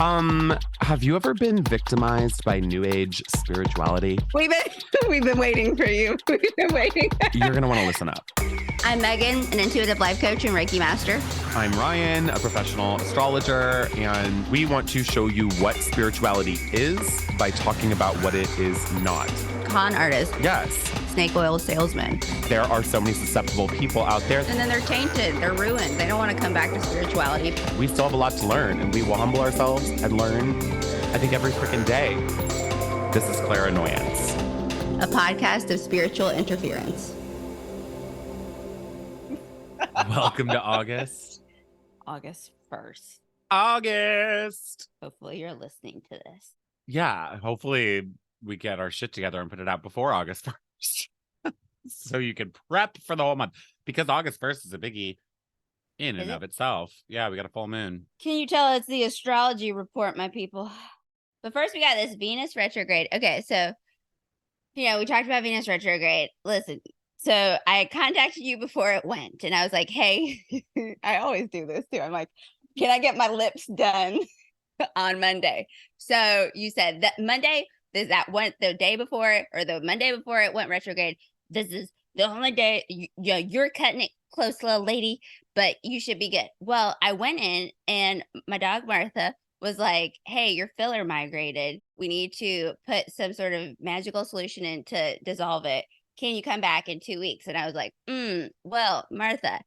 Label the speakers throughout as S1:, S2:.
S1: Have you ever been victimized by New Age spirituality?
S2: We've been waiting for you. We've been waiting.
S1: You're going to want to listen up.
S2: I'm Megan, an intuitive life coach and Reiki master.
S1: I'm Ryan, a professional astrologer, and we want to show you what spirituality is by talking about what it is not.
S2: Con artist.
S1: Yes.
S2: Snake oil salesman.
S1: There are so many susceptible people out there.
S2: And then they're tainted. They're ruined. They don't want to come back to spirituality.
S1: We still have a lot to learn, and we will humble ourselves and learn, I think, every freaking day. This is Clairannoyance,
S2: a podcast of spiritual interference.
S1: Welcome to August.
S2: August 1st.
S1: August.
S2: Hopefully you're listening to this.
S1: Yeah, hopefully we get our shit together and put it out before August 1st. So you can prep for the whole month. Because August 1st is a biggie in and of itself. Yeah, we got a full moon.
S2: Can you tell it's the astrology report, my people? But first we got this Venus retrograde. Okay, so, we talked about Venus retrograde. Listen. So I contacted you before it went, and I was like, hey, I always do this too. I'm like, can I get my lips done on Monday? So you said that Monday, the day before, or the Monday before it went retrograde, this is the only day you're cutting it close, little lady, but you should be good. Well, I went in, and my dog Martha was like, hey, your filler migrated. We need to put some sort of magical solution in to dissolve it. Can you come back in 2 weeks? And I was like, well, Martha,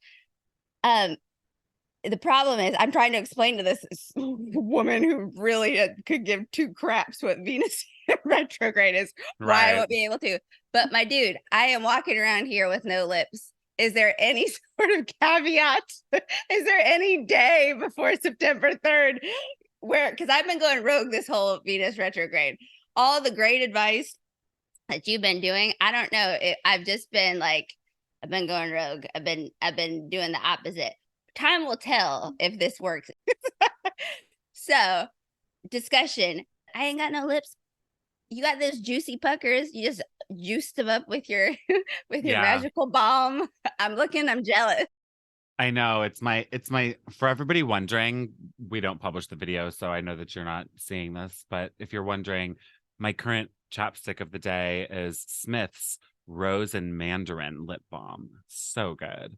S2: the problem is I'm trying to explain to this woman who really could give two craps what Venus retrograde is, why I won't be able to. But my dude, I am walking around here with no lips. Is there any sort of caveat? Is there any day before September 3rd because I've been going rogue this whole Venus retrograde. All the great advice that you've been doing, I don't know. I've just been like, I've been going rogue. I've been doing the opposite. Time will tell if this works. So, discussion. I ain't got no lips. You got those juicy puckers. You just juiced them up with your magical balm. I'm jealous.
S1: I know it's my for everybody wondering, we don't publish the video, so I know that you're not seeing this, but if you're wondering, my current chapstick of the day is Smith's Rose and Mandarin lip balm. So good.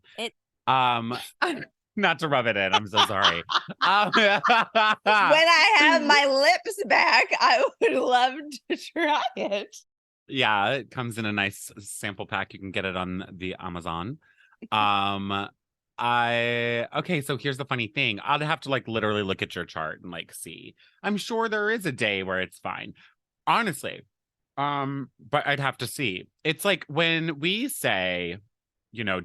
S1: Not to rub it in. I'm so sorry.
S2: When I have my lips back, I would love to try it.
S1: Yeah, it comes in a nice sample pack. You can get it on the Amazon. Okay, so here's the funny thing. I'd have to literally look at your chart and see. I'm sure there is a day where it's fine. Honestly. But I'd have to see. It's like when we say,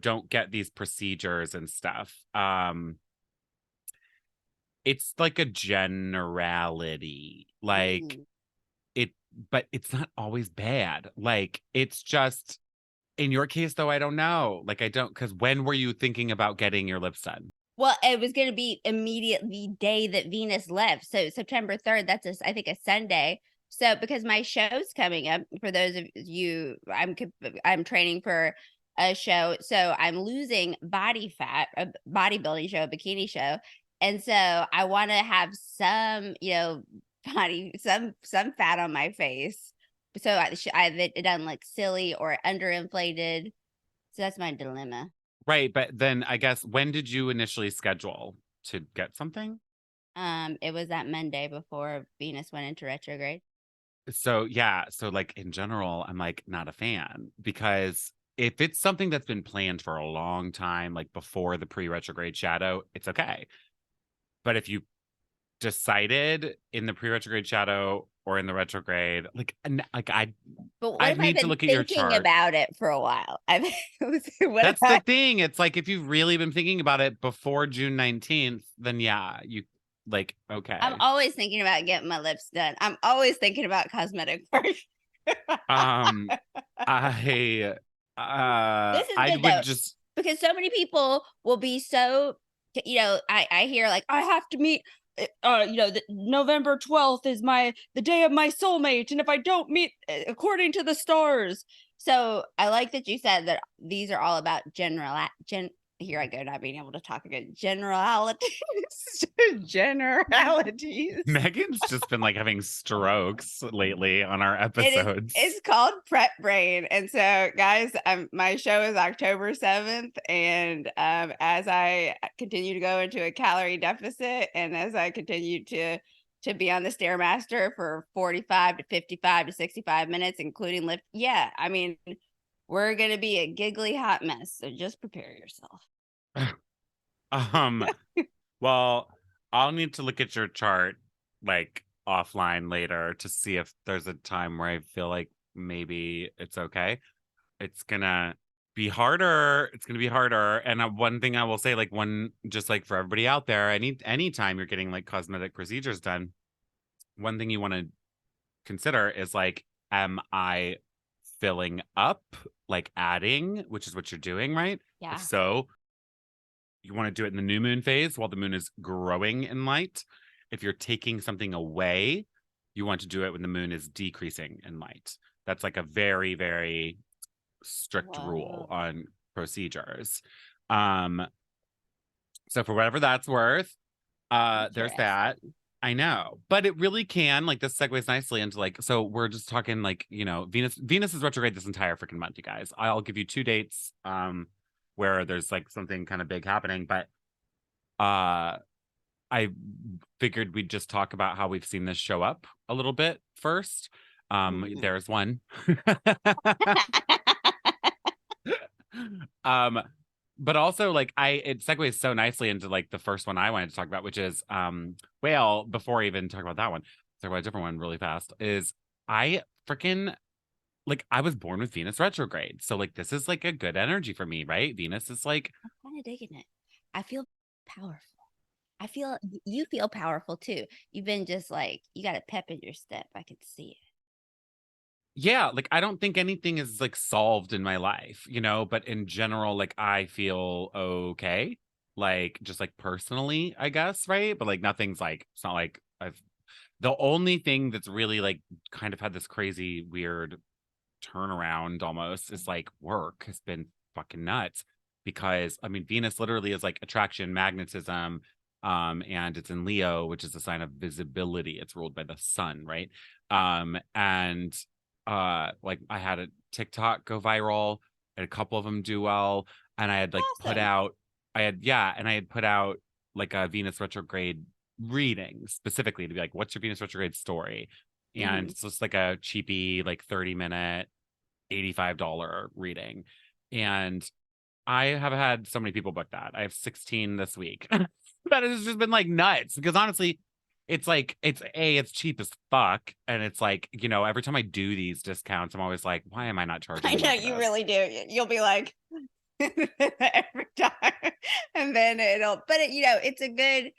S1: don't get these procedures and stuff. It's like a generality. But it's not always bad. It's just, in your case though, I don't know. Because when were you thinking about getting your lips done?
S2: Well, it was going to be immediately the day that Venus left. So September 3rd, that's I think a Sunday. So because my show's coming up, for those of you, I'm training for a show. So I'm losing body fat, a bodybuilding show, a bikini show. And so I want to have some, some fat on my face. So I've done silly or underinflated. So that's my dilemma.
S1: Right. But then I guess, when did you initially schedule to get something?
S2: It was that Monday before Venus went into retrograde.
S1: So, yeah. So in general, I'm not a fan, because if it's something that's been planned for a long time, before the pre-retrograde shadow, it's okay. But if you decided in the pre-retrograde shadow or in the retrograde, I need to look at your chart.
S2: About it for a while.
S1: That's the thing. It's if you've really been thinking about it before June 19th, then yeah, you okay.
S2: I'm always thinking about getting my lips done. I'm always thinking about cosmetic work.
S1: This is good,
S2: just because so many people will be so, I hear I have to meet, November 12th is the day of my soulmate, and if I don't meet according to the stars. So I like that you said that these are all about here I go, not being able to talk again. Generalities. Generalities.
S1: Megan's just been like having strokes lately on our episodes.
S2: It's called Prep Brain. And so, guys, my show is October 7th. And as I continue to go into a calorie deficit, and as I continue to be on the Stairmaster for 45 to 55 to 65 minutes, including lift. Yeah, I mean, we're going to be a giggly hot mess. So just prepare yourself.
S1: Well, I'll need to look at your chart like offline later to see if there's a time where I feel like maybe it's okay. It's gonna be harder. It's gonna be harder. And one thing I will say, like just like for everybody out there, anytime you're getting like cosmetic procedures done, one thing you want to consider is like, am I filling up, like adding, which is what you're doing, right?
S2: Yeah.
S1: If so, you want to do it in the new moon phase while the moon is growing in light. If you're taking something away, you want to do it when the moon is decreasing in light. That's like a very, very strict rule on procedures. So for whatever that's worth, there's that. I know, but it really can, like, this segues nicely into like, so we're just talking like, you know, Venus is retrograde this entire freaking month, you guys. I'll give you 2 dates where there's like something kind of big happening, but I figured we'd just talk about how we've seen this show up a little bit first. There's one. But also like it segues so nicely into like the first one I wanted to talk about, which is well, before I even talk about that one, talk about a different one really fast, is I freaking like I was born with Venus retrograde. So like this is like a good energy for me, right? Venus is like,
S2: I'm kind of digging it. I feel powerful. I feel you feel powerful too. You've been just like, you got a pep in your step. I can see it.
S1: Yeah, like I don't think anything is like solved in my life, you know, but in general, like I feel okay, like just like personally, I guess, right? But like nothing's like, it's not like the only thing that's really like kind of had this crazy weird turnaround almost is like work has been fucking nuts, because I mean Venus literally is like attraction, magnetism, and it's in Leo, which is a sign of visibility. It's ruled by the sun, right? And like I had a TikTok go viral and a couple of them do well, and I had like put out like a Venus retrograde reading specifically to be like, what's your Venus retrograde story? And it's just like a cheapy like 30-minute $85 reading, and I have had so many people book that. I have 16 this week. That has just been like nuts, because honestly it's like it's cheap as fuck, and it's like, you know, every time I do these discounts I'm always like, why am I not charging?
S2: I know you really do. You'll be like every time, and then you know, it's a good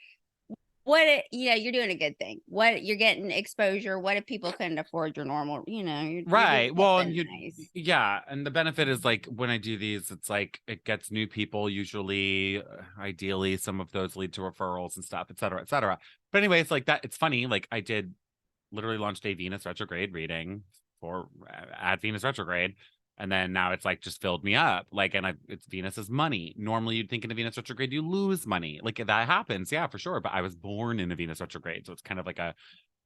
S2: you're doing a good thing. You're getting exposure. What if people couldn't afford your normal, you know,
S1: right? Well, and
S2: nice.
S1: Yeah, and the benefit is like when I do these, it's like it gets new people usually. Ideally, some of those lead to referrals and stuff, et cetera, et cetera. But anyways, like that, it's funny. Like I did literally launched a Venus retrograde reading for at Venus retrograde. And then now it's like just filled me up. Like, and it's Venus's money. Normally you'd think in a Venus retrograde, you lose money. Like that happens. Yeah, for sure. But I was born in a Venus retrograde. So it's kind of like a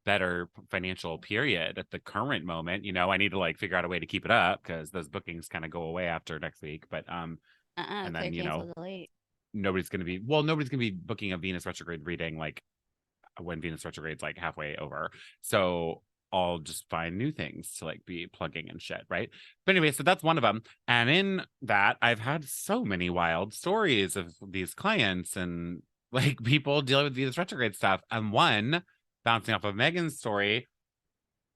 S1: better financial period at the current moment. You know, I need to like figure out a way to keep it up, because those bookings kind of go away after next week. But, and then, you know, nobody's going to be booking a Venus retrograde reading like when Venus retrograde's like halfway over. So I'll just find new things to like be plugging and shit, right? But anyway, so that's one of them. And in that, I've had so many wild stories of these clients and like people dealing with Venus retrograde stuff. And one, bouncing off of Megan's story,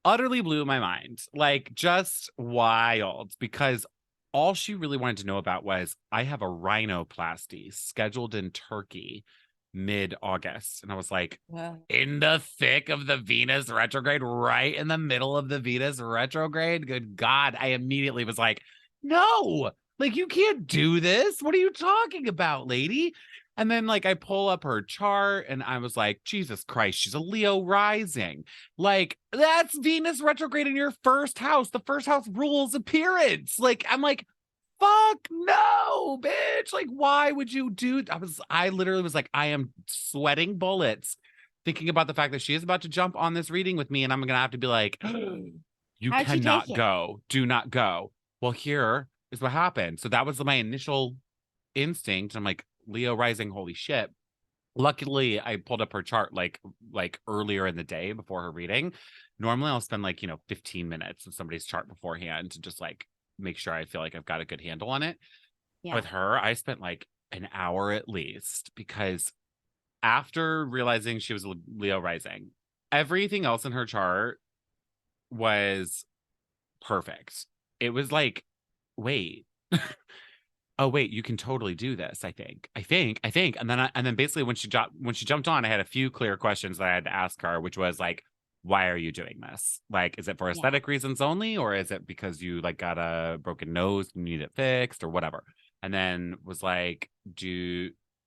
S1: utterly blew my mind. Like just wild, because all she really wanted to know about was, I have a rhinoplasty scheduled in Turkey mid-August. And I was like, wow. In the thick of the Venus retrograde, right in the middle of the Venus retrograde? Good God. I immediately was like, no, like you can't do this. What are you talking about, lady? And then like I pull up her chart and I was like, Jesus Christ, she's a Leo rising. Like that's Venus retrograde in your first house. The first house rules appearance. Like I'm like, fuck no, bitch. Like, why would you do? I literally was like, I am sweating bullets thinking about the fact that she is about to jump on this reading with me, and I'm gonna have to be like, you
S2: How'd you take
S1: cannot
S2: it?
S1: go. Do not go. Well, here is what happened. So that was my initial instinct. I'm like, Leo rising, holy shit. Luckily, I pulled up her chart like earlier in the day before her reading. Normally, I'll spend like 15 minutes of somebody's chart beforehand to just like make sure I feel like I've got a good handle on it.
S2: Yeah.
S1: With her, I spent like an hour at least because after realizing she was Leo rising, everything else in her chart was perfect. It was like, wait. Oh wait, you can totally do this. I think, and then basically when she jumped on, I had a few clear questions that I had to ask her, which was like, why are you doing this? Like, is it for
S2: Yeah.
S1: aesthetic reasons only, or is it because you like got a broken nose and you need it fixed, or whatever? And then was like,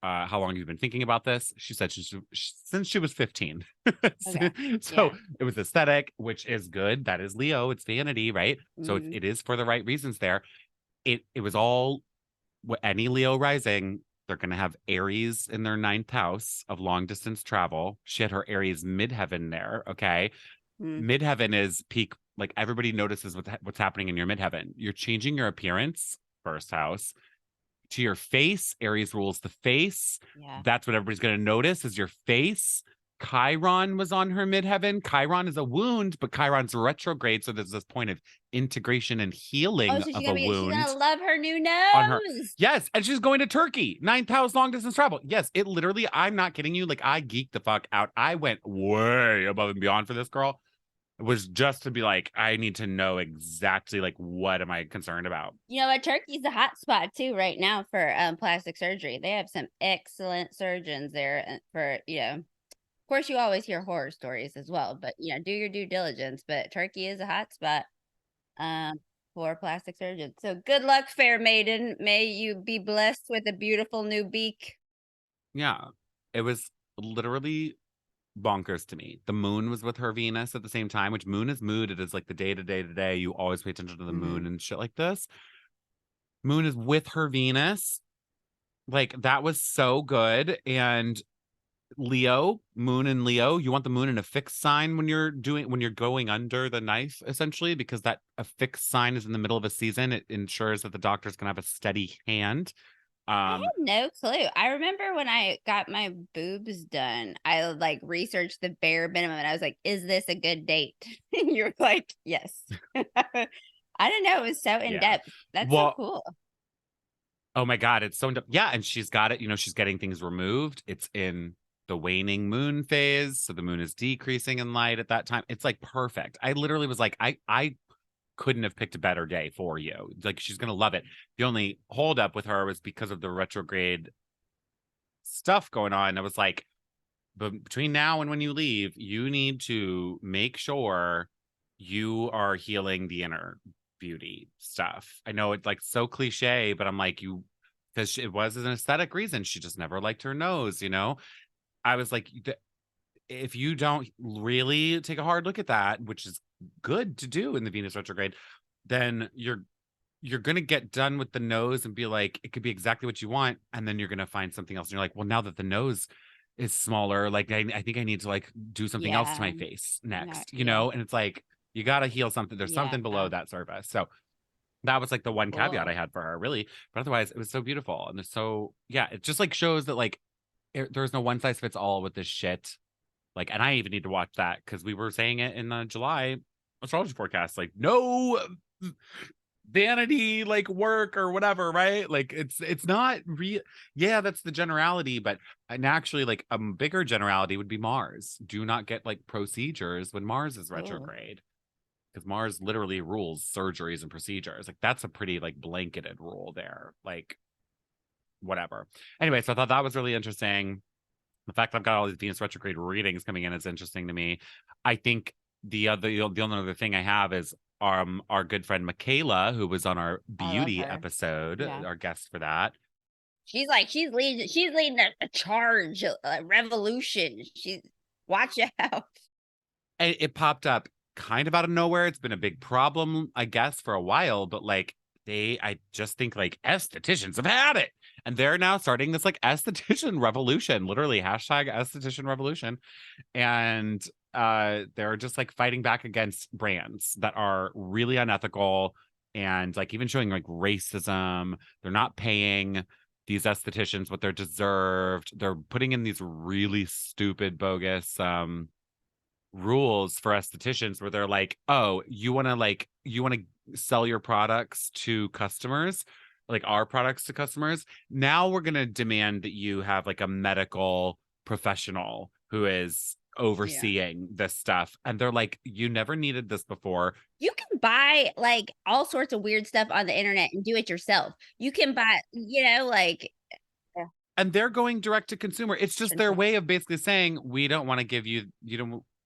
S1: how long have you been thinking about this? She said since she was 15.
S2: Okay.
S1: So
S2: Yeah.
S1: it was aesthetic, which is good. That is Leo. It's vanity, right? So
S2: Mhm.
S1: it is for the right reasons there. It was all any Leo rising, they're going to have Aries in their ninth house of long distance travel. She had her Aries midheaven there. Okay.
S2: Mm.
S1: Midheaven is peak. Like everybody notices what's happening in your midheaven. You're changing your appearance, first house, to your face. Aries rules the face.
S2: Yeah.
S1: That's what everybody's going to notice is your face. Chiron was on her midheaven. Chiron is a wound, but Chiron's retrograde. So there's this point of integration and
S2: Oh,
S1: healing
S2: so
S1: of a
S2: she's gonna
S1: wound
S2: love her new
S1: on her.
S2: nose.
S1: Yes, and she's going to Turkey. Ninth house long distance travel. Yes, it literally, I'm not kidding you. Like I geeked the fuck out. I went way above and beyond for this girl. It was just to be like, I need to know exactly like what am I concerned about.
S2: You know what? Turkey's a hot spot too right now for plastic surgery. They have some excellent surgeons there for Of course, you always hear horror stories as well, but do your due diligence. But Turkey is a hot spot um, for plastic surgeons. So good luck, fair maiden. May you be blessed with a beautiful new beak.
S1: Yeah, it was literally bonkers to me. The moon was with her Venus at the same time, which moon is mood. It is like the day to day to day. You always pay attention to the
S2: Hmm.
S1: moon and shit like this. Moon is with her Venus. Like that was so good. And Leo, moon and Leo, you want the moon in a fixed sign when you're going under the knife, essentially, because that a fixed sign is in the middle of a season. It ensures that the doctor's gonna have a steady hand.
S2: I
S1: Um,
S2: had no clue. I remember when I got my boobs done, I like researched the bare minimum and I was like, is this a good date? And you're like, yes. I didn't know it was so in
S1: yeah.
S2: depth. That's so
S1: Well,
S2: cool.
S1: oh my God, it's so yeah, and she's got it, she's getting things removed. It's in the waning moon phase, so the moon is decreasing in light at that time. It's like perfect. I literally was like, I couldn't have picked a better day for you. Like she's gonna love it. The only holdup with her was because of the retrograde stuff going on. I was like, but between now and when you leave, you need to make sure you are healing the inner beauty stuff. I know it's like so cliche, but I'm like, because it was an aesthetic reason. She just never liked her nose. I was like, if you don't really take a hard look at that, which is good to do in the Venus retrograde, then you're gonna get done with the nose and be like, it could be exactly what you want, and then you're gonna find something else. And you're like, well, now that the nose is smaller, like I think I need to like do something else to
S2: Yeah.
S1: my face
S2: No,
S1: next,
S2: yeah.
S1: and it's like you gotta heal something. There's
S2: Yeah.
S1: something below that surface. So that was like the one caveat
S2: Cool.
S1: I had for her, really. But otherwise, it was so beautiful. And it's so, yeah, it just like shows that like there's no one size fits all with this shit. Like, and I even need to watch that because we were saying it in the July astrology forecast. Like, no vanity like work or whatever, right? Like it's not real. Yeah, that's the generality, but and actually like a bigger generality would be Mars. Do not get like procedures when Mars is
S2: Cool.
S1: retrograde. Because Mars literally rules surgeries and procedures. Like that's a pretty like blanketed rule there. Like whatever. Anyway, so I thought that was really interesting. The fact that I've got all these Venus retrograde readings coming in is interesting to me. I think the only other thing I have is our good friend Michaela, who was on our
S2: I love
S1: beauty
S2: her.
S1: episode,
S2: Yeah.
S1: our guest for that.
S2: She's leading a charge, a revolution. She's watch out.
S1: And it popped up kind of out of nowhere. It's been a big problem, I guess, for a while, but like I just think like estheticians have had it. And they're now starting this like esthetician revolution, literally hashtag esthetician revolution. And they're just like fighting back against brands that are really unethical and like even showing like racism. They're not paying these estheticians what they're deserved. They're putting in these really stupid, bogus rules for estheticians where they're like, oh, you want to sell your products to customers, like our products to customers. Now we're going to demand that you have like a medical professional who is overseeing this stuff. And they're like, you never needed this before.
S2: You can buy like all sorts of weird stuff on the internet and do it yourself. You can buy, like
S1: And they're going direct to consumer. It's just their way of basically saying, we don't want to give you,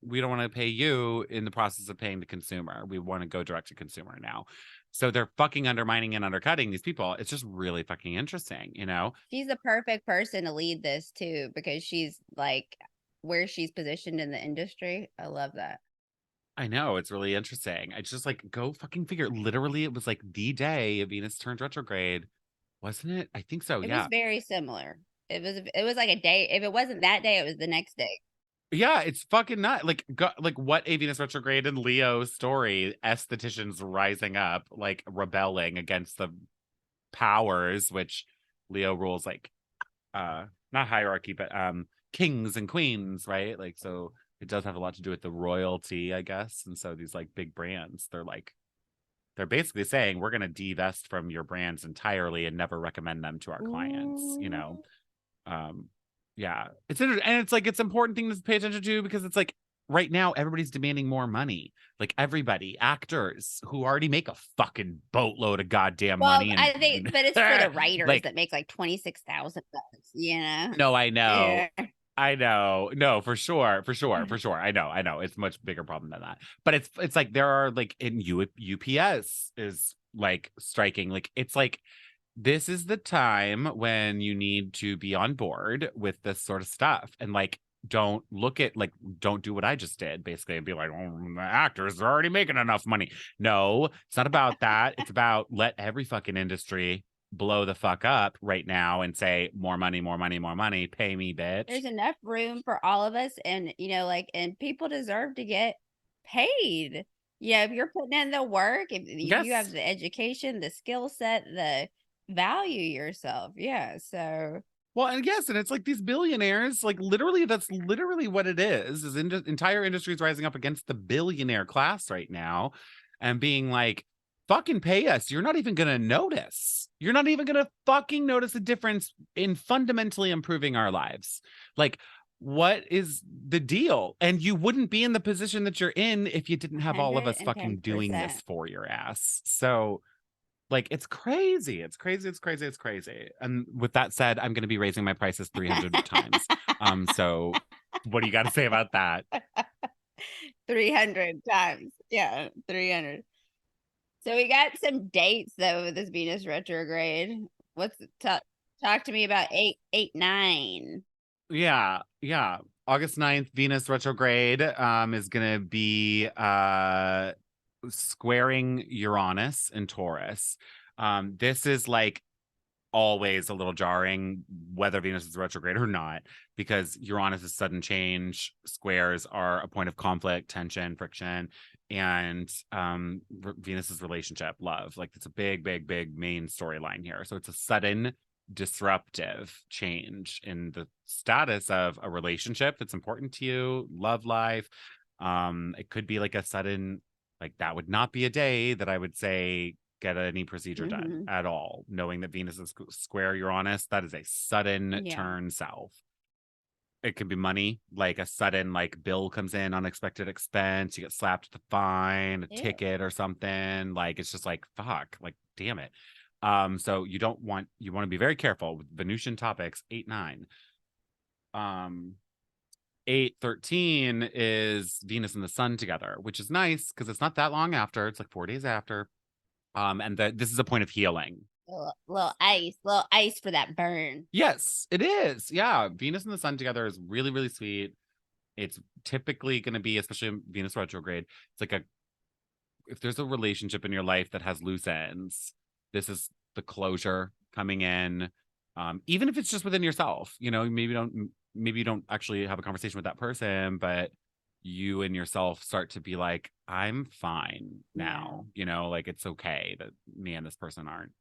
S1: we don't want to pay you in the process of paying the consumer. We want to go direct to consumer now. So they're fucking undermining and undercutting these people. It's just really fucking interesting, you know?
S2: She's the perfect person to lead this too, because she's like where she's positioned in the industry. I love that.
S1: I know, it's really interesting. I just like go fucking figure. Literally, it was like the day Venus turned retrograde, wasn't it? I think so.
S2: It
S1: Yeah.
S2: was very similar. It was like a day. If it wasn't that day, it was the next day.
S1: Yeah, it's fucking not like like what a Venus retrograde and Leo story, estheticians rising up, like rebelling against the powers, which Leo rules like not hierarchy, but kings and queens, right? Like so it does have a lot to do with the royalty, I guess. And so these like big brands, they're basically saying we're gonna divest from your brands entirely and never recommend them to our clients, you know. Yeah, it's interesting, and it's like it's important thing to pay attention to because it's like right now everybody's demanding more money. Like everybody, actors who already make a fucking boatload of goddamn
S2: Well,
S1: money, and
S2: I think, but it's for the writers
S1: like
S2: that make like $26,000.
S1: no, I know.
S2: Yeah.
S1: I know. No, for sure. For sure. For sure. I know. I know. It's a much bigger problem than that. But it's like there are like in UPS is like striking. Like it's like this is the time when you need to be on board with this sort of stuff and like don't look at like don't do what I just did basically and be like, oh, the actors are already making enough money. No, it's not about that. It's about let every fucking industry blow the fuck up right now and say more money, more money, more money, pay me, bitch.
S2: There's enough room for all of us, and and people deserve to get paid. Yeah, if you're putting in the work, if you have
S1: Yes.
S2: the education, the skill set, the value yourself. Yeah, so
S1: Well, and yes, and it's like these billionaires, like literally, that's literally what it is entire industries rising up against the billionaire class right now and being like, fucking pay us. You're not even going to notice. You're not even going to fucking notice a difference in fundamentally improving our lives. Like, what is the deal? And you wouldn't be in the position that you're in if you didn't have all of us fucking doing this
S2: 110%.
S1: for your ass. So, like it's crazy. It's crazy. It's crazy. It's crazy. And with that said, I'm going to be raising my prices 300 times. So what do you got to say about that?
S2: 300 times. Yeah, 300. So we got some dates though with this Venus retrograde. What's talk to me about 8, 8, 9.
S1: Yeah. Yeah. August 9th, Venus retrograde is going to be squaring Uranus and Taurus. This is like always a little jarring, whether Venus is retrograde or not, because Uranus is sudden change. Squares are a point of conflict, tension, friction, and Venus's relationship, love. Like it's a big, big, big main storyline here. So it's a sudden disruptive change in the status of a relationship that's important to you, love life. It could be like a sudden, like that would not be a day that I would say get any procedure done at all, knowing that Venus is square Uranus. That is a sudden turn south. It could be money, like a sudden like bill comes in, unexpected expense, you get slapped with a fine, a ticket or something. Like it's just like fuck, like damn it. So you want to be very careful with Venusian topics. 8, 9. 8, 13 is Venus and the Sun together, which is nice because it's not that long after. It's like 4 days after. And this is a point of healing.
S2: Little ice for that burn.
S1: Yes, it is. Yeah, Venus and the Sun together is really, really sweet. It's typically going to be, especially in Venus retrograde, it's like if there's a relationship in your life that has loose ends, This is the closure coming in. Even if it's just within yourself, maybe you don't actually have a conversation with that person, but you and yourself start to be like, I'm fine now, like it's okay that me and this person aren't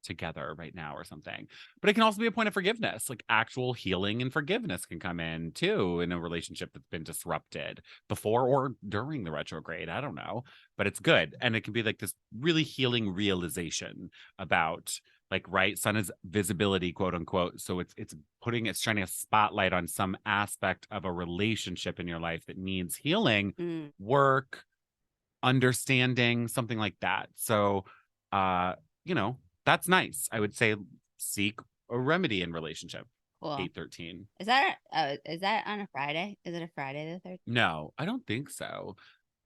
S1: together right now or something. But it can also be a point of forgiveness, like actual healing and forgiveness can come in too in a relationship that's been disrupted before or during the retrograde. I don't know, but it's good. And it can be like this really healing realization about like, right, sun is visibility, quote unquote. So it's shining a spotlight on some aspect of a relationship in your life that needs healing, work, understanding, something like that. So that's nice. I would say seek a remedy in relationship. Cool. 8/13.
S2: Is that on a Friday? Is it a Friday the 13th?
S1: No, I don't think so.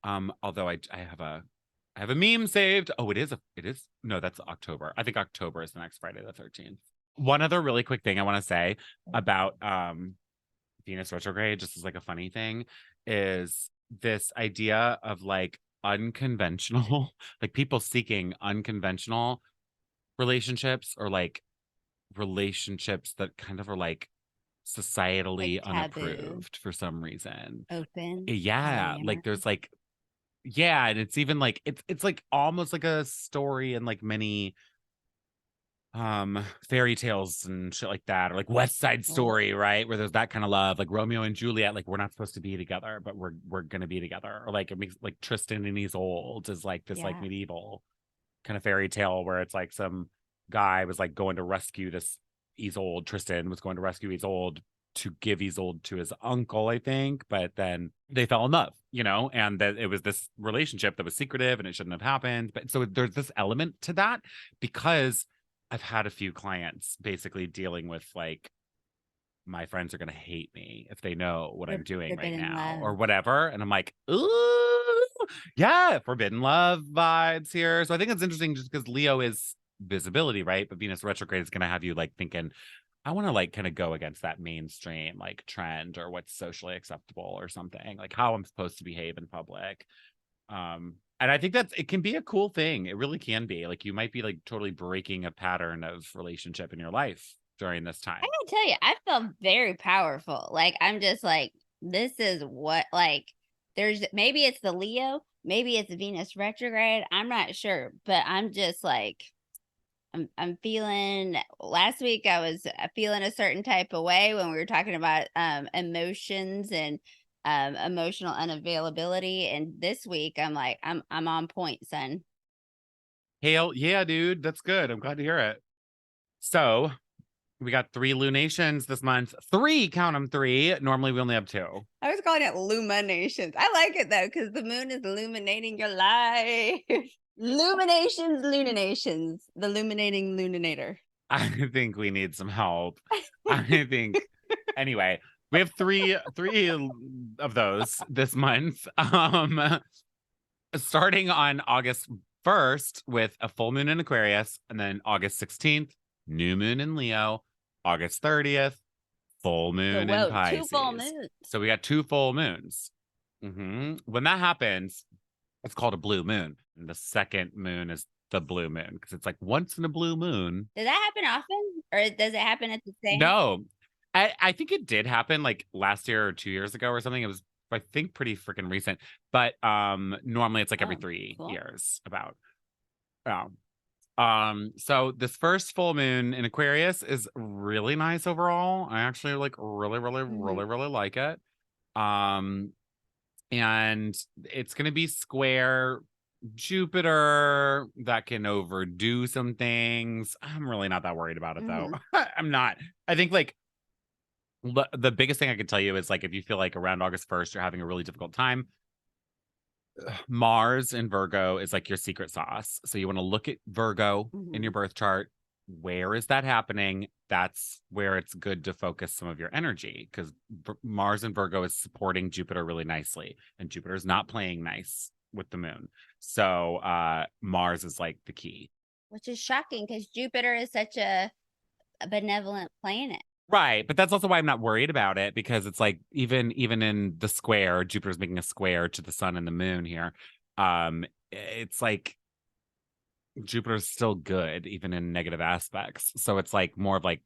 S1: Although I have a meme saved. Oh, it is. No, that's October. I think October is the next Friday the 13th. One other really quick thing I want to say about Venus retrograde, just as like a funny thing, is this idea of like unconventional, like people seeking unconventional relationships or like relationships that kind of are like societally
S2: like
S1: unapproved for some reason.
S2: Open.
S1: Yeah. Like there's like, yeah. And it's even like, it's like almost like a story in like many fairy tales and shit like that, or like West Side Story, right, where there's that kind of love, like Romeo and Juliet, like we're not supposed to be together but we're gonna be together, or like it makes like Tristan and Isolde is like this like medieval kind of fairy tale where it's like some guy was like going to rescue this Isolde. Tristan was going to rescue Isolde to give Isolde to his uncle, I think, but then they fell in love, and that it was this relationship that was secretive and it shouldn't have happened. But so there's this element to that, because I've had a few clients basically dealing with like, my friends are going to hate me if they know what I'm doing right now or whatever. And I'm like, ooh, yeah, forbidden love vibes here. So I think it's interesting just because Leo is visibility, right? But Venus retrograde is going to have you like thinking, I want to like kind of go against that mainstream like trend or what's socially acceptable or something, like how I'm supposed to behave in public. And I think it can be a cool thing. It really can be. Like you might be like totally breaking a pattern of relationship in your life during this time.
S2: I gotta tell you, I feel very powerful. Like I'm just like, this is what, like, there's maybe it's the Leo, maybe it's Venus retrograde. I'm not sure, but I'm just like, I'm feeling. Last week I was feeling a certain type of way when we were talking about emotions and emotional unavailability, and this week I'm like, I'm on point, son.
S1: Hell yeah, dude, that's good. I'm glad to hear it. So we got 3 lunations this month. 3, count them, 3. Normally we only have 2.
S2: I was calling it luminations. I like it though, because the moon is illuminating your life. Luminations, the illuminating luninator.
S1: I think we need some help. I think anyway, we have 3 of those this month. Starting on August 1st with a full moon in Aquarius, and then August 16th, new moon in Leo, August 30th, full moon in Pisces.
S2: 2 full moons.
S1: So we got 2 full moons. When that happens, it's called a blue moon. And the second moon is the blue moon, because it's like once in a blue moon.
S2: Does that happen often, or does it happen at the same?
S1: No, I think it did happen like last year or 2 years ago or something. It was, I think, pretty freaking recent. But normally it's like every 3 years about. So this first full moon in Aquarius is really nice overall. I actually like really like it. And it's gonna be square Jupiter. That can overdo some things. I'm really not that worried about it though. I'm not. I think like the biggest thing I can tell you is like, if you feel like around August 1st you're having a really difficult time, Mars in Virgo is like your secret sauce. So you want to look at Virgo in your birth chart. Where is that happening? That's where it's good to focus some of your energy, because Mars in Virgo is supporting Jupiter really nicely, and Jupiter is not playing nice with the moon. So Mars is like the key.
S2: Which is shocking, because Jupiter is such a benevolent planet.
S1: Right, but that's also why I'm not worried about it, because it's like even in the square, Jupiter's making a square to the sun and the moon here. It's like Jupiter's still good, even in negative aspects. So it's like more of like,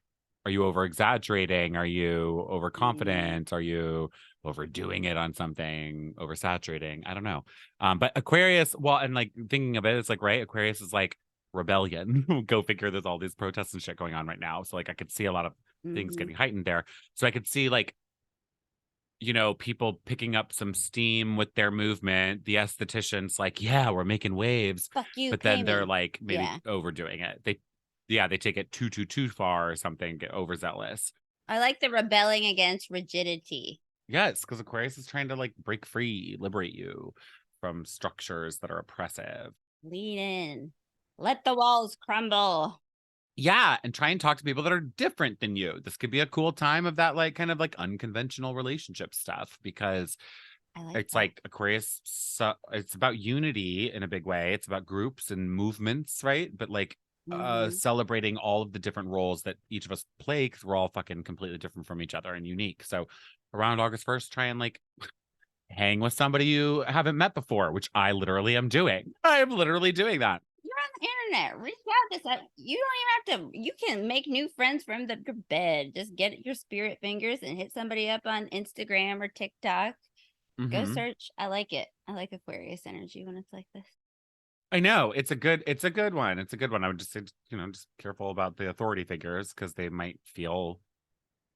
S1: are you over exaggerating? Are you overconfident? Are you overdoing it on something, oversaturating? I don't know. But Aquarius, well, and like thinking of it, it's like, right, Aquarius is like rebellion. Go figure, there's all these protests and shit going on right now. So like I could see a lot of things getting heightened there. So I could see like, you know, people picking up some steam with their movement. The estheticians like, yeah, we're making waves.
S2: Fuck you,
S1: But
S2: pay
S1: then they're
S2: me.
S1: like maybe
S2: Yeah.
S1: overdoing it. They take it too far or something, get overzealous.
S2: I like the rebelling against rigidity.
S1: Yes, because Aquarius is trying to like break free, liberate you from structures that are oppressive.
S2: Lean in. Let the walls crumble.
S1: Yeah, and try and talk to people that are different than you. This could be a cool time of that like kind of like unconventional relationship stuff, because
S2: I like
S1: it's
S2: that.
S1: like Aquarius, so it's about unity in a big way. It's about groups and movements, right? But like celebrating all of the different roles that each of us play, because we're all fucking completely different from each other and unique. So around August 1st, try and like hang with somebody you haven't met before, which I literally am doing. I am literally doing that.
S2: You're on the internet. Reach out to some. You don't even have to. You can make new friends from your bed. Just get your spirit fingers and hit somebody up on Instagram or TikTok. Go search. I like it. I like Aquarius energy when it's like this.
S1: I know it's a good one. It's a good one. I would just say, you know, just careful about the authority figures because they might feel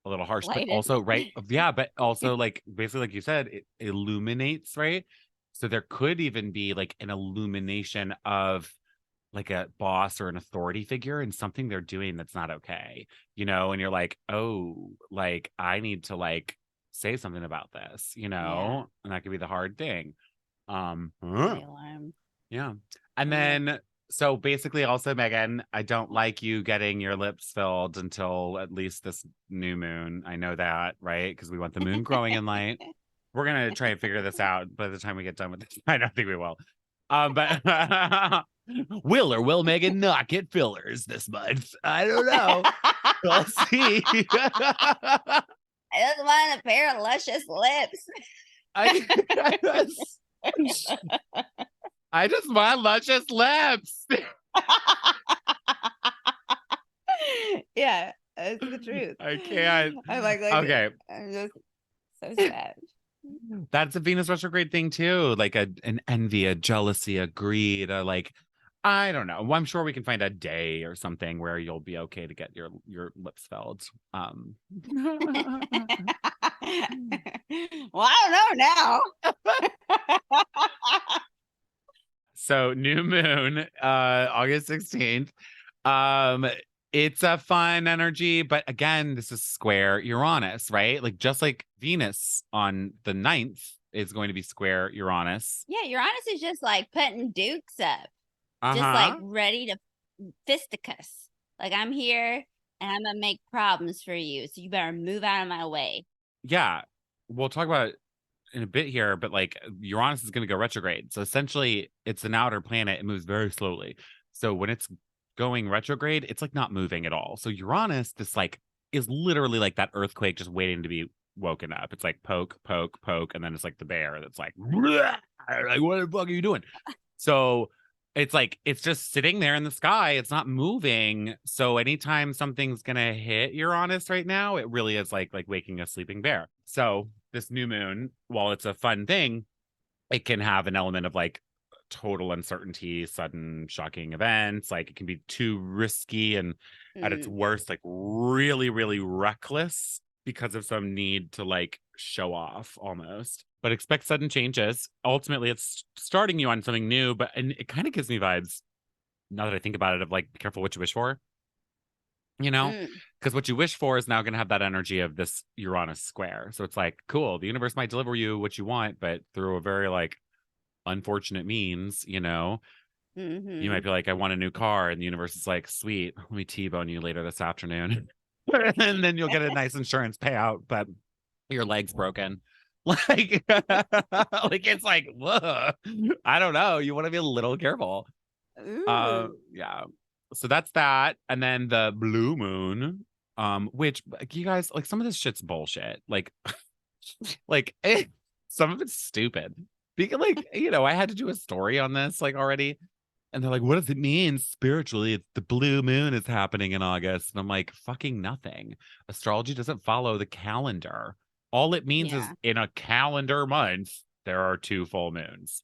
S1: a little harsh, but
S2: Lighted.
S1: also, right? Yeah, but also like basically, like you said, it illuminates, right? So there could even be like an illumination of like a boss or an authority figure and something they're doing that's not okay, you know, and you're like, oh, like I need to like say something about this, you know, and that could be the hard thing.
S2: Alarm.
S1: Yeah. And then so basically also Megan, I don't like you getting your lips filled until at least this new moon. I know that, right? Because we want the moon growing in light. We're gonna try and figure this out by the time we get done with this. I don't think we will. But will or will Megan not get fillers this month? I don't know. We'll see.
S2: I just want a pair of luscious lips.
S1: I just want luscious lips.
S2: Yeah, that's the truth.
S1: I can't.
S2: I'm like
S1: okay.
S2: I'm just so sad.
S1: That's a Venus retrograde thing too, like an envy, a jealousy, a greed, a like, I don't know. I'm sure we can find a day or something where you'll be okay to get your lips filled.
S2: Well, I don't know now.
S1: So new moon, August 16th. It's a fun energy, but again, this is square Uranus, right? Like just like Venus on the 9th is going to be square Uranus.
S2: Yeah, Uranus is just like putting dukes up. Just like ready to fisticuffs. Like I'm here and I'm gonna make problems for you. So you better move out of my way.
S1: Yeah. We'll talk about it in a bit here, but like Uranus is gonna go retrograde. So essentially it's an outer planet. It moves very slowly. So when it's going retrograde, it's like not moving at all. So Uranus, this like is literally like that earthquake just waiting to be woken up. It's like poke, poke, poke, and then it's like the bear that's like, like what the fuck are you doing? So it's like it's just sitting there in the sky. It's not moving. So anytime something's gonna hit Uranus right now, it really is like waking a sleeping bear. So this new moon, while it's a fun thing, it can have an element of like total uncertainty, sudden shocking events. Like it can be too risky and at its worst, like really, really reckless because of some need to like show off almost. But expect sudden changes. Ultimately, it's starting you on something new, but and it kind of gives me vibes now that I think about it of like be careful what you wish for. You know, because what you wish for is now going to have that energy of this Uranus square. So it's like, cool, the universe might deliver you what you want, but through a very like unfortunate means, you know, you might be like, I want a new car. And the universe is like, sweet, let me T-bone you later this afternoon. And then you'll get a nice insurance payout, but your leg's broken. Like, like it's like, whoa, I don't know. You want to be a little careful. Yeah. So that's that. And then the blue moon, which you guys like some of this shit's bullshit. Like, some of it's stupid. Because like, you know, I had to do a story on this like already. And they're like, what does it mean spiritually? It's the blue moon is happening in August. And I'm like, fucking nothing. Astrology doesn't follow the calendar. All it means is in a calendar month, there are 2 full moons.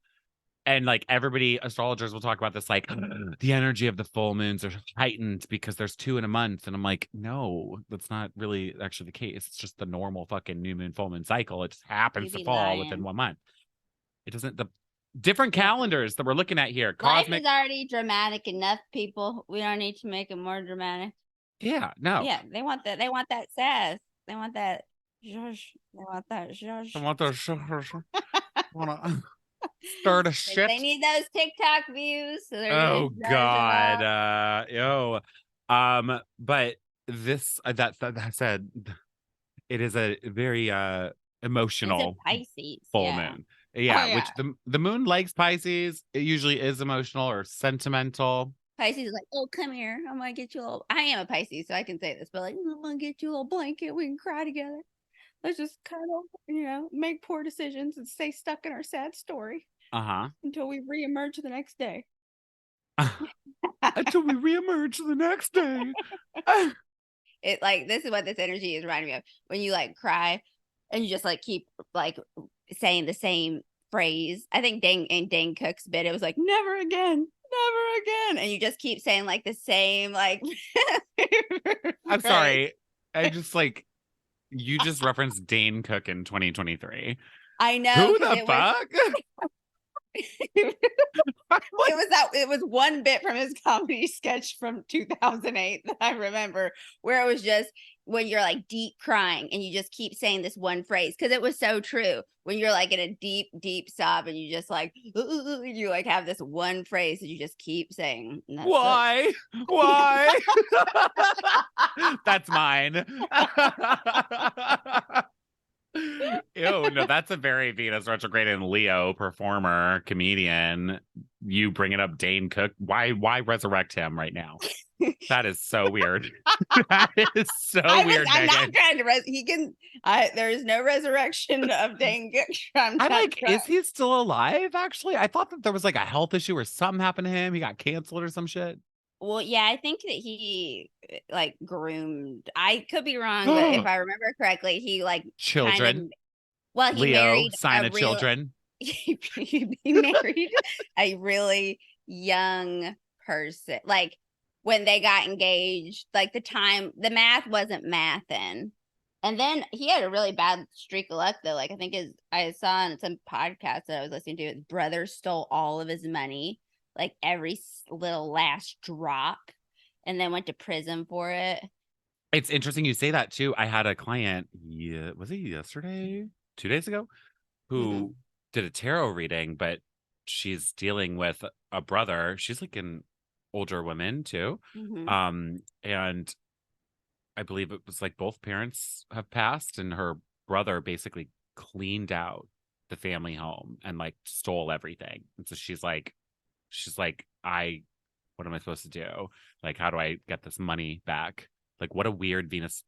S1: And like everybody, astrologers will talk about this, like the energy of the full moons are heightened because there's 2 in a month. And I'm like, no, that's not really actually the case. It's just the normal fucking new moon, full moon cycle. It just happens to fall within 1 month. It doesn't, the different calendars that we're looking at here.
S2: Life is already dramatic enough, people. We don't need to make it more dramatic.
S1: Yeah, no.
S2: Yeah, they want that. They want that sass. They want that. Shush. They want that. Shush.
S1: I want the shush. Wanna start a shit.
S2: They need those TikTok views. So
S1: oh God. But this that said, it is a very emotional
S2: Pisces
S1: full moon. Yeah, which the moon likes Pisces. It usually is emotional or sentimental.
S2: Pisces is like, oh, come here. I'm gonna get you a little. I am a Pisces, so I can say this, but like, I'm gonna get you a little blanket. We can cry together. Let's just cuddle, make poor decisions and stay stuck in our sad story. Until we reemerge the next day.
S1: Until we reemerge the next day.
S2: It like, this is what this energy is reminding me of. When you like cry and you just like keep like saying the same phrase. I think Dane Cook's bit, it was like, never again, never again. And you just keep saying like the same, like
S1: I'm sorry. I just like, you just referenced Dane Cook in 2023.
S2: I know.
S1: Who the fuck?
S2: It was one bit from his comedy sketch from 2008 that I remember, where it was just when you're like deep crying and you just keep saying this one phrase, because it was so true. When you're like in a deep sob and you just like you like have this one phrase that you just keep saying.
S1: Why? Why? That's mine. Ew, no, that's a very Venus retrograde in Leo performer, comedian. You bringing up Dane Cook. Why resurrect him right now? That is so weird. That is so weird.
S2: I'm not trying to there is no resurrection of Dane Cook. I'm like,
S1: is he still alive? Actually, I thought that there was like a health issue or something happened to him. He got canceled or some shit.
S2: Well, yeah, I think that he like groomed. I could be wrong, but if I remember correctly, he like
S1: children.
S2: He
S1: Leo,
S2: married
S1: sign of children.
S2: He married a really young person. Like when they got engaged, like the math wasn't mathing. And then he had a really bad streak of luck though. Like I saw on some podcast that I was listening to, his brother stole all of his money, like every little last drop, and then went to prison for it.
S1: It's interesting you say that too. I had a client, was it yesterday, 2 days ago, who did a tarot reading, but she's dealing with a brother. She's like an older woman too. And I believe it was like both parents have passed, and her brother basically cleaned out the family home and like stole everything. And so she's like, what am I supposed to do? Like, how do I get this money back? Like, what a weird Venus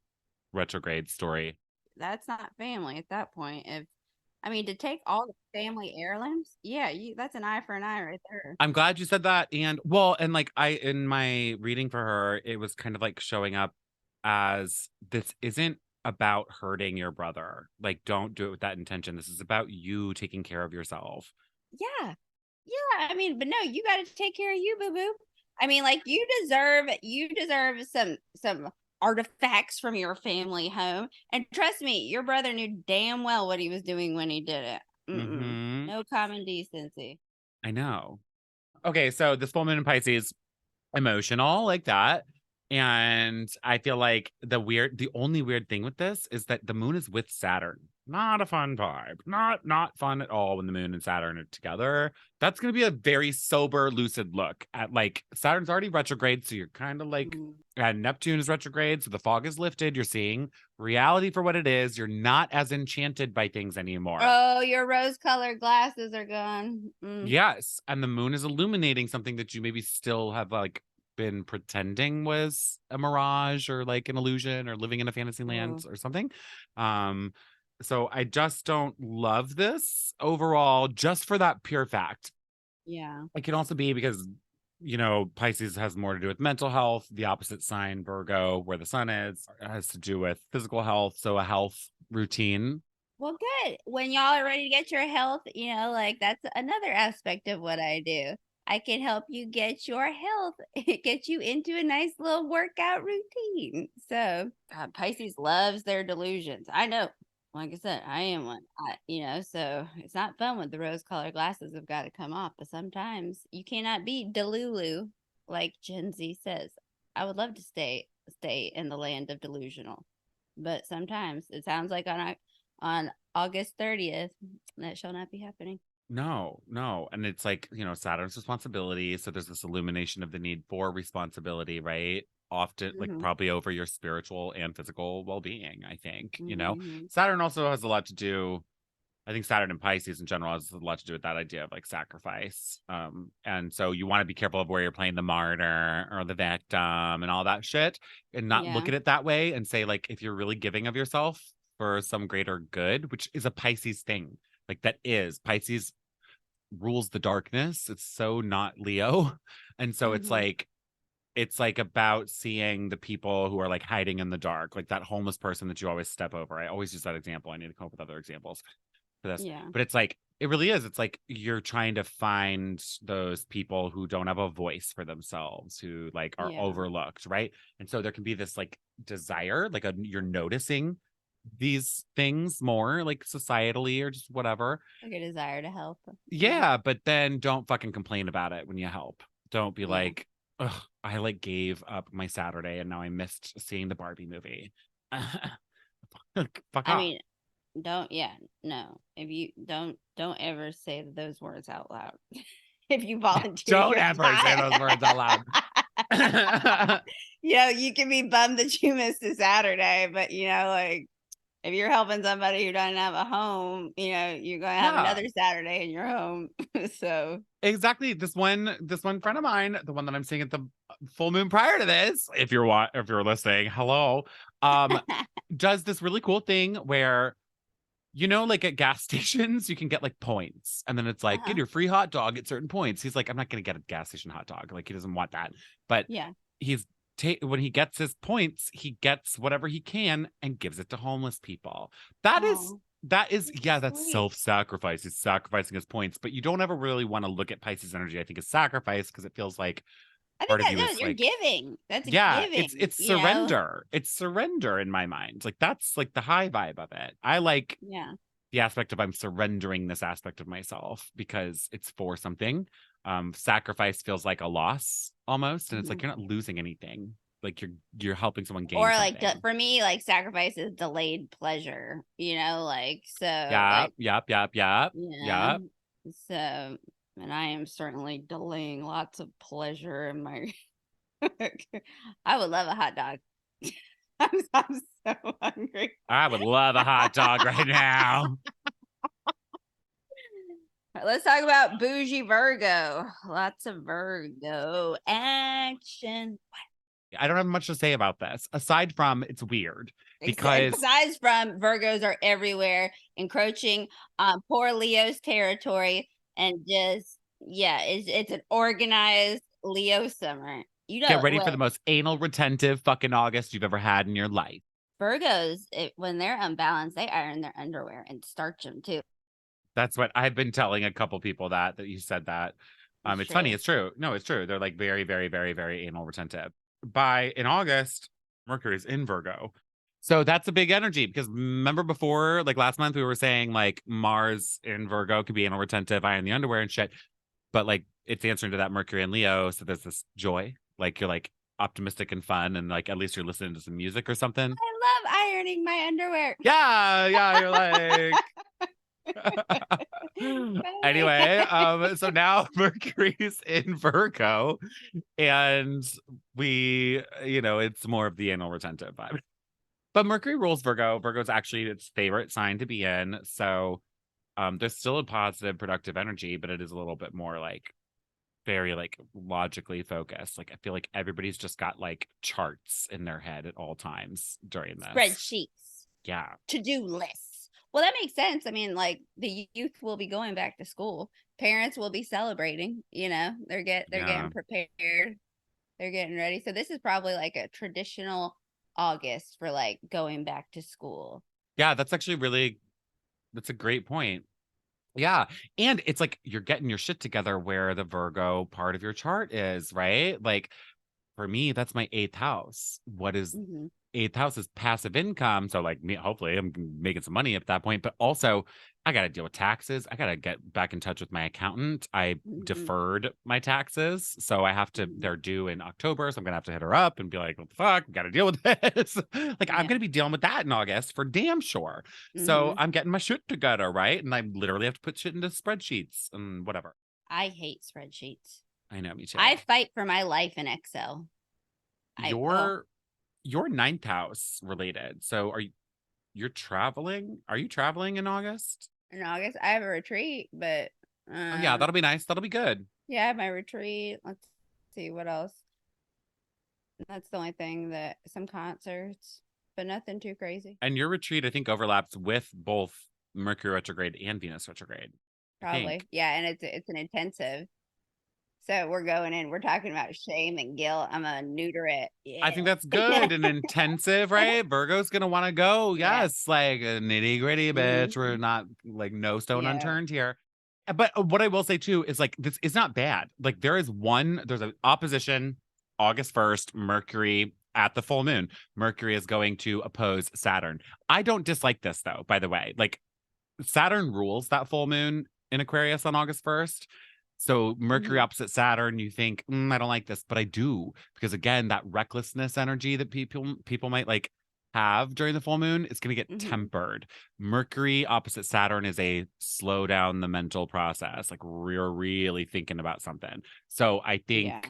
S1: retrograde story.
S2: That's not family at that point. To take all the family heirlooms, that's an eye for an eye right there.
S1: I'm glad you said that. And like in my reading for her, it was kind of like showing up as, this isn't about hurting your brother. Like, don't do it with that intention. This is about you taking care of yourself.
S2: Yeah. But no, you got to take care of you, boo boo. Like you deserve some artifacts from your family home. And trust me, your brother knew damn well what he was doing when he did it. No common decency.
S1: I know. Okay, so this full moon in Pisces, emotional like that. And I feel like the only weird thing with this is that the moon is with Saturn. Not a fun vibe. Not fun at all when the moon and Saturn are together. That's going to be a very sober, lucid look at, like, Saturn's already retrograde, so you're kind of like, and Neptune is retrograde, so the fog is lifted. You're seeing reality for what it is. You're not as enchanted by things anymore.
S2: Oh, your rose-colored glasses are gone.
S1: Yes, and the moon is illuminating something that you maybe still have like been pretending was a mirage or like an illusion or living in a fantasy land or something. So I just don't love this overall, just for that pure fact.
S2: Yeah.
S1: It can also be because you know, Pisces has more to do with mental health. The opposite sign, Virgo, where the sun is, has to do with physical health. So a health routine.
S2: Well, good. When y'all are ready to get your health, like that's another aspect of what I do. I can help you get your health, get you into a nice little workout routine. So, Pisces loves their delusions. I know. Like I said, I am one. So it's not fun when the rose-colored glasses have got to come off. But sometimes you cannot be delulu, like Gen Z says. I would love to stay in the land of delusional, but sometimes it sounds like on August 30th, that shall not be happening.
S1: No. And it's like, you know, Saturn's responsibility. So there's this illumination of the need for responsibility, right? Often, like probably over your spiritual and physical well-being, I think, you know. Saturn also has a lot to do, I think Saturn and Pisces in general has a lot to do with that idea of like sacrifice. And so you want to be careful of where you're playing the martyr or the victim and all that shit, and not look at it that way and say, like, if you're really giving of yourself for some greater good, which is a Pisces thing, like that is Pisces rules the darkness. It's so not Leo. And so it's like about seeing the people who are like hiding in the dark, like that homeless person that you always step over. I always use that example. I need to come up with other examples for this.
S2: Yeah.
S1: But it's like, it really is. It's like you're trying to find those people who don't have a voice for themselves, who like are overlooked, right? And so there can be this like desire, like you're noticing these things more, like societally or just whatever.
S2: Like a desire to help.
S1: Yeah, but then don't fucking complain about it when you help. Don't be like, ugh, I like gave up my Saturday and now I missed seeing the Barbie movie. Fuck off.
S2: Mean, no. If you don't ever say those words out loud. If you volunteer,
S1: don't ever say those words out loud.
S2: You can be bummed that you missed a Saturday, but like if you're helping somebody who doesn't have a home, you're going to have another Saturday in your home. So
S1: exactly. This one friend of mine, the one that I'm seeing at the full moon prior to this, if you're listening, hello, does this really cool thing where, like at gas stations, you can get like points, and then it's like get your free hot dog at certain points. He's like, I'm not going to get a gas station hot dog. Like he doesn't want that, but he's when he gets his points, he gets whatever he can and gives it to homeless people. That is that's self-sacrifice. He's sacrificing his points, but you don't ever really want to look at Pisces energy, I think, as sacrifice, because it feels like
S2: part of you is you're like giving. That's giving.
S1: It's surrender. It's surrender in my mind. Like that's like the high vibe of it. I like the aspect of I'm surrendering this aspect of myself because it's for something. Sacrifice feels like a loss almost, and it's like you're not losing anything. Like you're helping someone gain.
S2: Or
S1: something.
S2: like for me, like sacrifice is delayed pleasure. Like so.
S1: Yep.
S2: So, and I am certainly delaying lots of pleasure in my. I would love a hot dog. I'm so hungry.
S1: I would love a hot dog right now.
S2: Let's talk about bougie Virgo. Lots of Virgo action.
S1: I don't have much to say about this aside from it's weird because
S2: aside from Virgos are everywhere, encroaching on poor Leo's territory, and just it's an organized Leo summer.
S1: Get ready for the most anal retentive fucking August you've ever had in your life.
S2: Virgos, when they're unbalanced, they iron their underwear and starch them too.
S1: That's what I've been telling a couple people that you said that. It's funny. It's true. No, it's true. They're like very, very, very, very anal retentive. In August, Mercury's in Virgo. So that's a big energy because remember before, like last month, we were saying like Mars in Virgo could be anal retentive, iron the underwear and shit. But like it's answering to that Mercury and Leo. So there's this joy. Like you're like optimistic and fun, and like at least you're listening to some music or something.
S2: I love ironing my underwear.
S1: Yeah, you're like anyway, so now Mercury's in Virgo, and we, it's more of the anal retentive vibe. But Mercury rules Virgo. Virgo's actually its favorite sign to be in. So there's still a positive, productive energy, but it is a little bit more like very like logically focused. Like I feel like everybody's just got like charts in their head at all times during this.
S2: Spreadsheets.
S1: Yeah.
S2: To-do lists. Well, that makes sense. I mean, like the youth will be going back to school. Parents will be celebrating, they're getting prepared. They're getting ready. So this is probably like a traditional August for like going back to school.
S1: Yeah, that's actually that's a great point. Yeah. And it's like you're getting your shit together where the Virgo part of your chart is, right? Like for me, that's my eighth house. What is
S2: Mm-hmm.
S1: eighth house is passive income. So like me, hopefully I'm making some money at that point, but also I got to deal with taxes. I got to get back in touch with my accountant. I
S2: Mm-hmm.
S1: deferred my taxes. So I have to, they're due in October. So I'm going to have to hit her up and be like, what the fuck? We got to deal with this. Like I'm going to be dealing with that in August for damn sure. So
S2: Mm-hmm.
S1: I'm getting my shit together, right? And I literally have to put shit into spreadsheets and whatever.
S2: I hate spreadsheets.
S1: I know, me too.
S2: I fight for my life in Excel.
S1: Your ninth house related. So you're traveling? Are you traveling in August?
S2: In August, I have a retreat, but
S1: Oh yeah, that'll be nice. That'll be good.
S2: yeah, I have my retreat. Let's see what else. That's the only thing, that some concerts, but nothing too crazy.
S1: And your retreat, I think, overlaps with both Mercury retrograde and Venus retrograde.
S2: Probably. Yeah, and it's an intensive. So we're going in, we're talking about shame and guilt. I'm gonna neuter it.
S1: I think that's good and intensive, right? Virgo's gonna want to go.
S2: Yeah.
S1: Yes, like a nitty gritty bitch. We're
S2: Mm-hmm.
S1: not like no stone
S2: Yeah.
S1: unturned here. But what I will say too is like this is not bad. Like there's an opposition August 1st, Mercury at the full moon. Mercury is going to oppose Saturn. I don't dislike this though, by the way. Like Saturn rules that full moon in Aquarius on August 1st. So Mercury opposite Saturn, you think, I don't like this, but I do, because again, that recklessness energy that people might like have during the full moon is going to get tempered. Mercury opposite Saturn is a slow down the mental process, like we're really thinking about something. So I think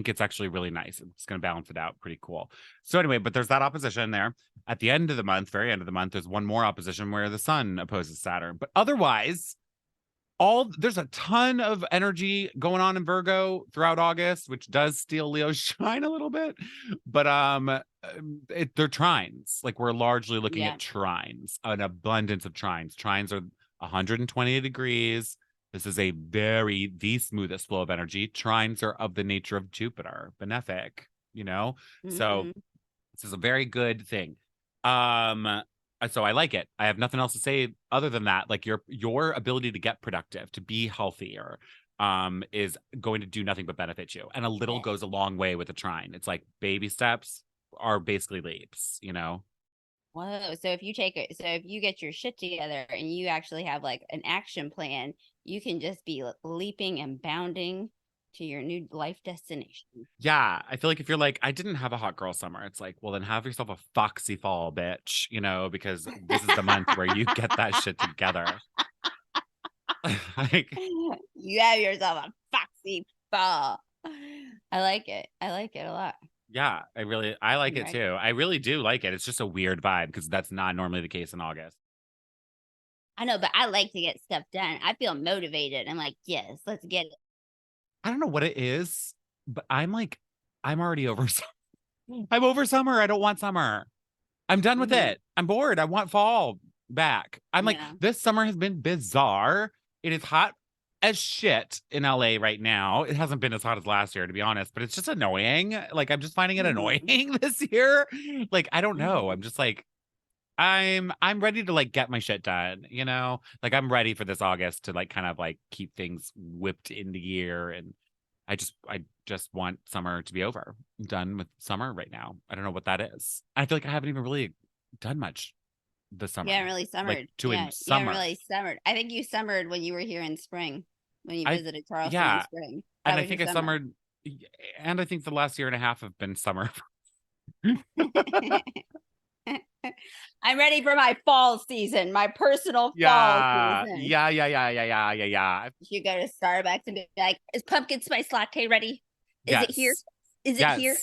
S1: it's actually really nice. It's going to balance it out pretty cool. So anyway, but there's that opposition there. At the end of the month, very end of the month, there's one more opposition where the sun opposes Saturn. But otherwise, there's a ton of energy going on in Virgo throughout August, which does steal Leo's shine a little bit. But they're trines. Like we're largely looking at trines, an abundance of trines. Trines are 120 degrees. This is the smoothest flow of energy. Trines are of the nature of Jupiter, benefic, So this is a very good thing. So I like it. I have nothing else to say other than that. Like your ability to get productive, to be healthier, is going to do nothing but benefit you. And a little goes a long way with a trine. It's like baby steps are basically leaps,
S2: Whoa. So if you get your shit together and you actually have like an action plan, you can just be leaping and bounding to your new life destination.
S1: Yeah, I feel like if you're like, I didn't have a hot girl summer, it's like, well, then have yourself a foxy fall, bitch, because this is the month where you get that shit together.
S2: Like, you have yourself a foxy fall. I like it. I like it a lot.
S1: Yeah, I like it too. I really do like it. It's just a weird vibe because that's not normally the case in August.
S2: I know, but I like to get stuff done. I feel motivated. I'm like, yes, let's get it.
S1: I don't know what it is, but I'm already over summer. I'm over summer. I don't want summer. I'm done with it. I'm bored. I want fall back. I'm like, this summer has been bizarre. It is hot as shit in LA right now. It hasn't been as hot as last year, to be honest, but it's just annoying. Like, I'm just finding it annoying this year. Like, I don't know. I'm just like, I'm ready to like get my shit done, Like I'm ready for this August to like kind of like keep things whipped into gear, and I just want summer to be over. I'm done with summer right now. I don't know what that is. I feel like I haven't even really done much this summer.
S2: You haven't really summered.
S1: Like,
S2: you haven't really summered. I think you summered when you were here in spring, when you visited Charleston in spring.
S1: And I think I summered, and I think the last year and a half have been summer.
S2: I'm ready for my fall season, my personal fall season.
S1: Yeah.
S2: You should go to Starbucks and be like, is pumpkin spice latte ready? Is it here? Is it here?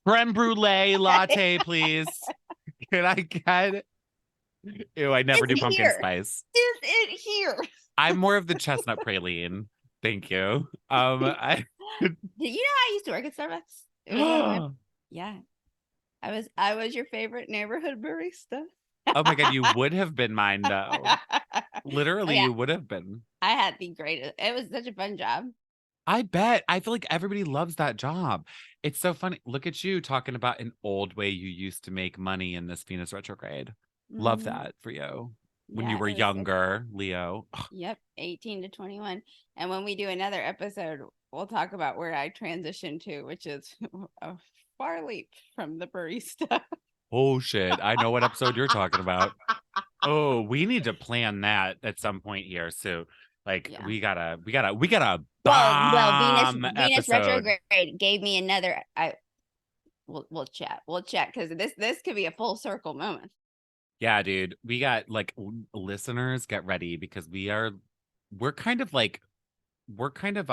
S1: Creme brulee latte, please. Can I get it? Ew, I never do pumpkin spice.
S2: Is it here?
S1: I'm more of the chestnut praline. Thank you.
S2: Did you know I used to work at Starbucks? It was yeah. I was your favorite neighborhood barista.
S1: Oh my God, you would have been mine though. Literally,
S2: Yeah,
S1: you would have been.
S2: I had the greatest. It was such a fun job.
S1: I bet. I feel like everybody loves that job. It's so funny. Look at you talking about an old way you used to make money in this Venus retrograde. Love
S2: Mhm.
S1: that for you. When you
S2: Yeah,
S1: were
S2: it was.
S1: younger, Leo.
S2: Yep, 18 to 21. And when we do another episode, we'll talk about where I transitioned to, which is a far leap from the barista.
S1: Oh shit. I know what episode you're talking about. Oh, we need to plan that at some point here. So like
S2: Yeah.
S1: we gotta
S2: Well,
S1: bomb
S2: Venus
S1: episode.
S2: retrograde gave me another. We'll chat. We'll chat because this could be a full circle moment.
S1: Yeah, dude. We got like listeners, get ready because we're kind of like we're kind of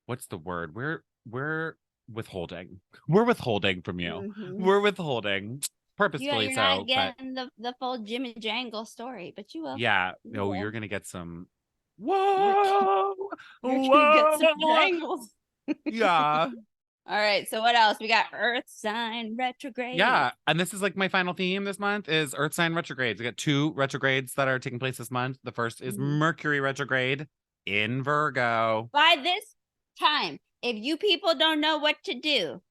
S1: what's the word? We're withholding. We're withholding from you.
S2: Hmm.
S1: We're withholding purposefully
S2: You're not
S1: so, but
S2: getting the full Jimmy Jangle story, but you will.
S1: yeah,
S2: You
S1: no,
S2: will.
S1: you're gonna get some
S2: You're
S1: whoa,
S2: you're gonna get some
S1: whoa,
S2: jangles.
S1: yeah,
S2: All right. So what else? We got Earth sign retrograde.
S1: yeah. And this is like my final theme this month is Earth sign retrogrades. I got two retrogrades that are taking place this month. The first is
S2: Mhm.
S1: Mercury retrograde in Virgo.
S2: By this time, if you people don't know what to do,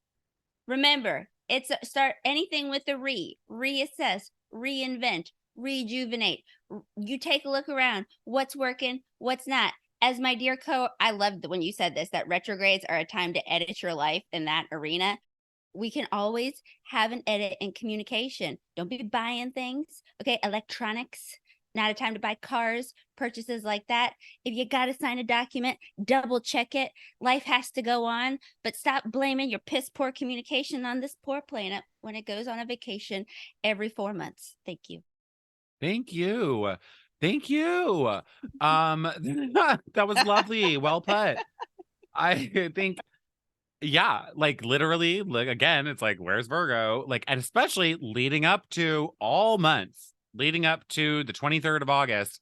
S2: remember start anything with a reassess, reinvent, rejuvenate. You take a look around. What's working? What's not? As my dear I loved when you said this, that retrogrades are a time to edit your life in that arena. We can always have an edit in communication. Don't be buying things. Okay. Electronics, not a time to buy cars, purchases like that. If you got to sign a document, double check it. Life has to go on, but stop blaming your piss poor communication on this poor planet when it goes on a vacation every 4 months. Thank you.
S1: Thank you. Thank you. That was lovely. Well put. I think, yeah, like literally, like again, it's like, where's Virgo? Like, and especially leading up to all months, leading up to the 23rd of August,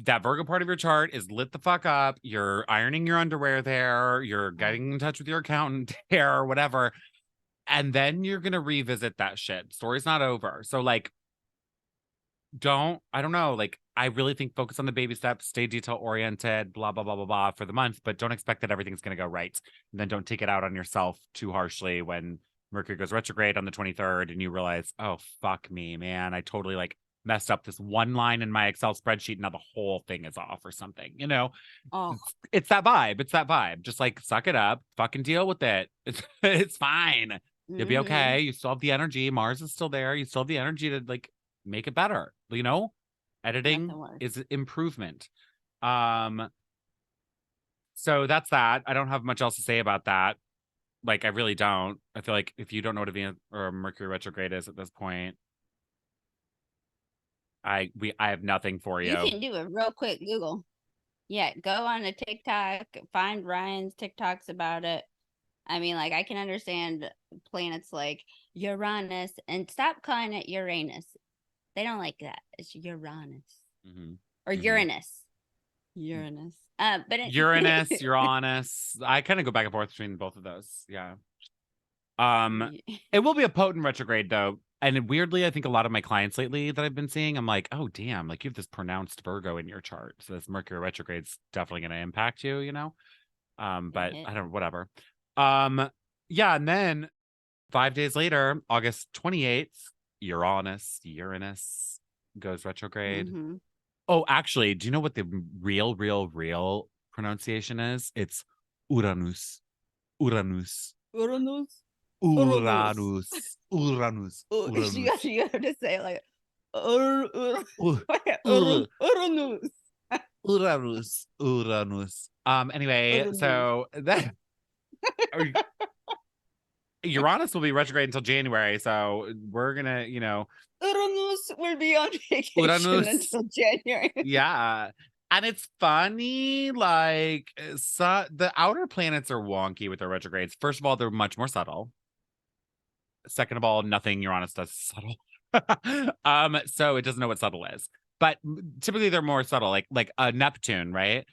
S1: that Virgo part of your chart is lit the fuck up. You're ironing your underwear there, you're getting in touch with your accountant there, or whatever. And then you're gonna revisit that shit. Story's not over. So like I don't know, like I really think focus on the baby steps, stay detail oriented, blah blah blah blah blah for the month, but don't expect that everything's going to go right. And then don't take it out on yourself too harshly when Mercury goes retrograde on the 23rd and you realize, "Oh fuck me, man. I totally like messed up this one line in my Excel spreadsheet. Now the whole thing is off or something." You know?
S2: Oh,
S1: It's that vibe. It's that vibe. Just like suck it up, fucking deal with it. It's fine. You'll be
S2: mm-hmm.
S1: okay. You still have the energy. Mars is still there. You still have the energy to like make it better. You know, editing
S2: Nothing worse.
S1: is improvement. Um, so that's that. I don't have much else to say about that. Like, I really don't. I feel like if you don't know what a Venus or a Mercury retrograde is at this point, I have nothing for
S2: You
S1: you.
S2: can do a real quick Google. Yeah, go on a TikTok, find Ryan's TikToks about it. I mean, like, I can understand planets like Uranus and stop calling it Uranus. They don't like that. It's Uranus
S1: Mm-hmm.
S2: or
S1: Mm-hmm.
S2: Uranus. Uranus. But
S1: Uranus, Uranus. I kind of go back and forth between both of those. Yeah. It will be a potent retrograde though. And weirdly, I think a lot of my clients lately that I've been seeing, I'm like, oh damn, like you have this pronounced Virgo in your chart. So this Mercury retrograde's definitely gonna impact you, you know? But I don't whatever. Yeah, and then 5 days later, August 28th, Uranus goes retrograde.
S2: Mm-hmm.
S1: Oh, actually, do you know what the real pronunciation is? It's Uranus. Uranus.
S2: Uranus. Uranus.
S1: Uranus. Uranus. Uranus.
S2: You have to say it like
S1: Ur-
S2: Uranus.
S1: Uranus. Uranus. Anyway,
S2: Uranus.
S1: so that Uranus will be retrograde until January, so we're gonna,
S2: Uranus will be on vacation
S1: Uranus.
S2: until January.
S1: Yeah. And it's funny, like the outer planets are wonky with their retrogrades. First of all, they're much more subtle. Second of all, nothing Uranus does is subtle. So it doesn't know what subtle is. But typically they're more subtle, like a Neptune, right?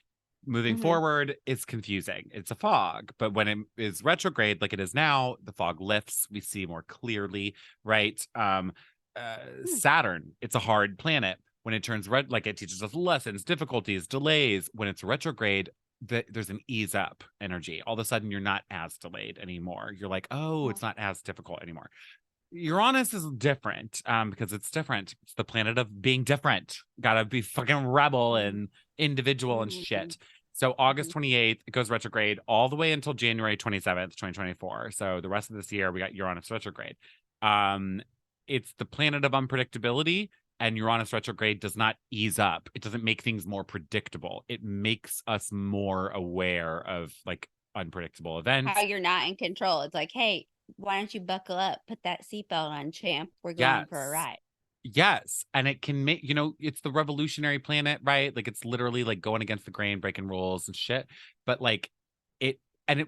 S1: Moving forward is confusing. It's a fog, but when it is retrograde, like it is now, the fog lifts. We see more clearly, right? Saturn, it's a hard planet. When it turns red, like it teaches us lessons, difficulties, delays. When it's retrograde, there's an ease up energy. All of a sudden, you're not as delayed anymore. You're like, oh, it's not as difficult anymore. Uranus is different because it's different. It's the planet of being different. Gotta be fucking rebel and individual and shit. So August 28th, it goes retrograde all the way until January 27th, 2024. So the rest of this year, we got Uranus retrograde. It's the planet of unpredictability, and Uranus retrograde does not ease up. It doesn't make things more predictable. It makes us more aware of like unpredictable events.
S2: How you're not in control. It's like, hey, why don't you buckle up? Put that seatbelt on, champ. We're going for a ride.
S1: Yes. And it can make, it's the revolutionary planet, right? Like it's literally like going against the grain, breaking rules and shit. But like it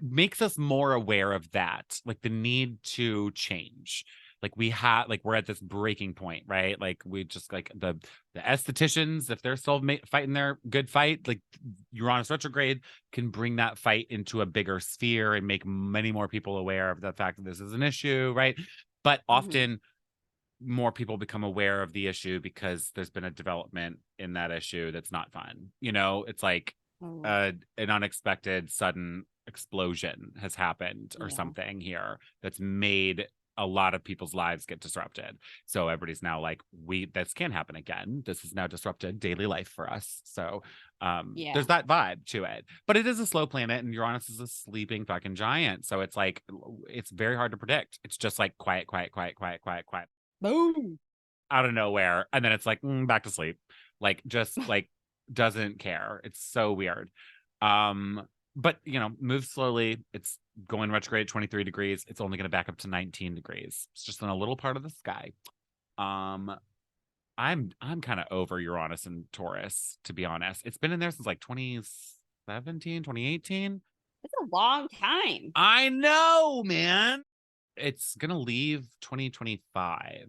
S1: makes us more aware of that, like the need to change. Like we're at this breaking point, right? Like we just like the estheticians, if they're still fighting their good fight, like Uranus retrograde can bring that fight into a bigger sphere and make many more people aware of the fact that this is an issue, right? But often more people become aware of the issue because there's been a development in that issue that's not fun. It's like an unexpected sudden explosion has happened or something here that's made a lot of people's lives get disrupted. So everybody's now like, this can't happen again. This has now disrupted daily life for us. So there's that vibe to it. But it is a slow planet, and Uranus is a sleeping fucking giant. So it's like, it's very hard to predict. It's just like quiet. Boom. Out of nowhere. And then it's like, back to sleep. Like, just like doesn't care. It's so weird. But move slowly. It's going retrograde 23 degrees. It's only going to back up to 19 degrees. It's just in a little part of the sky. I'm kind of over Uranus and Taurus, to be honest. It's been in there since like 2017, 2018.
S2: It's a long time.
S1: I know, man. It's going to leave 2025.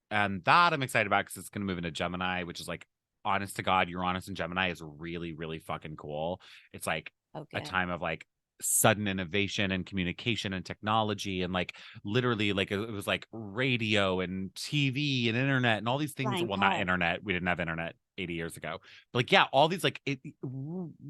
S1: And that I'm excited about because it's going to move into Gemini, which is like, honest to God, Uranus and Gemini is really, really fucking cool. It's like a time of like sudden innovation and communication and technology, and like literally like it was like radio and TV and internet and all these things. Not internet. We didn't have internet 80 years ago. But like, yeah, all these like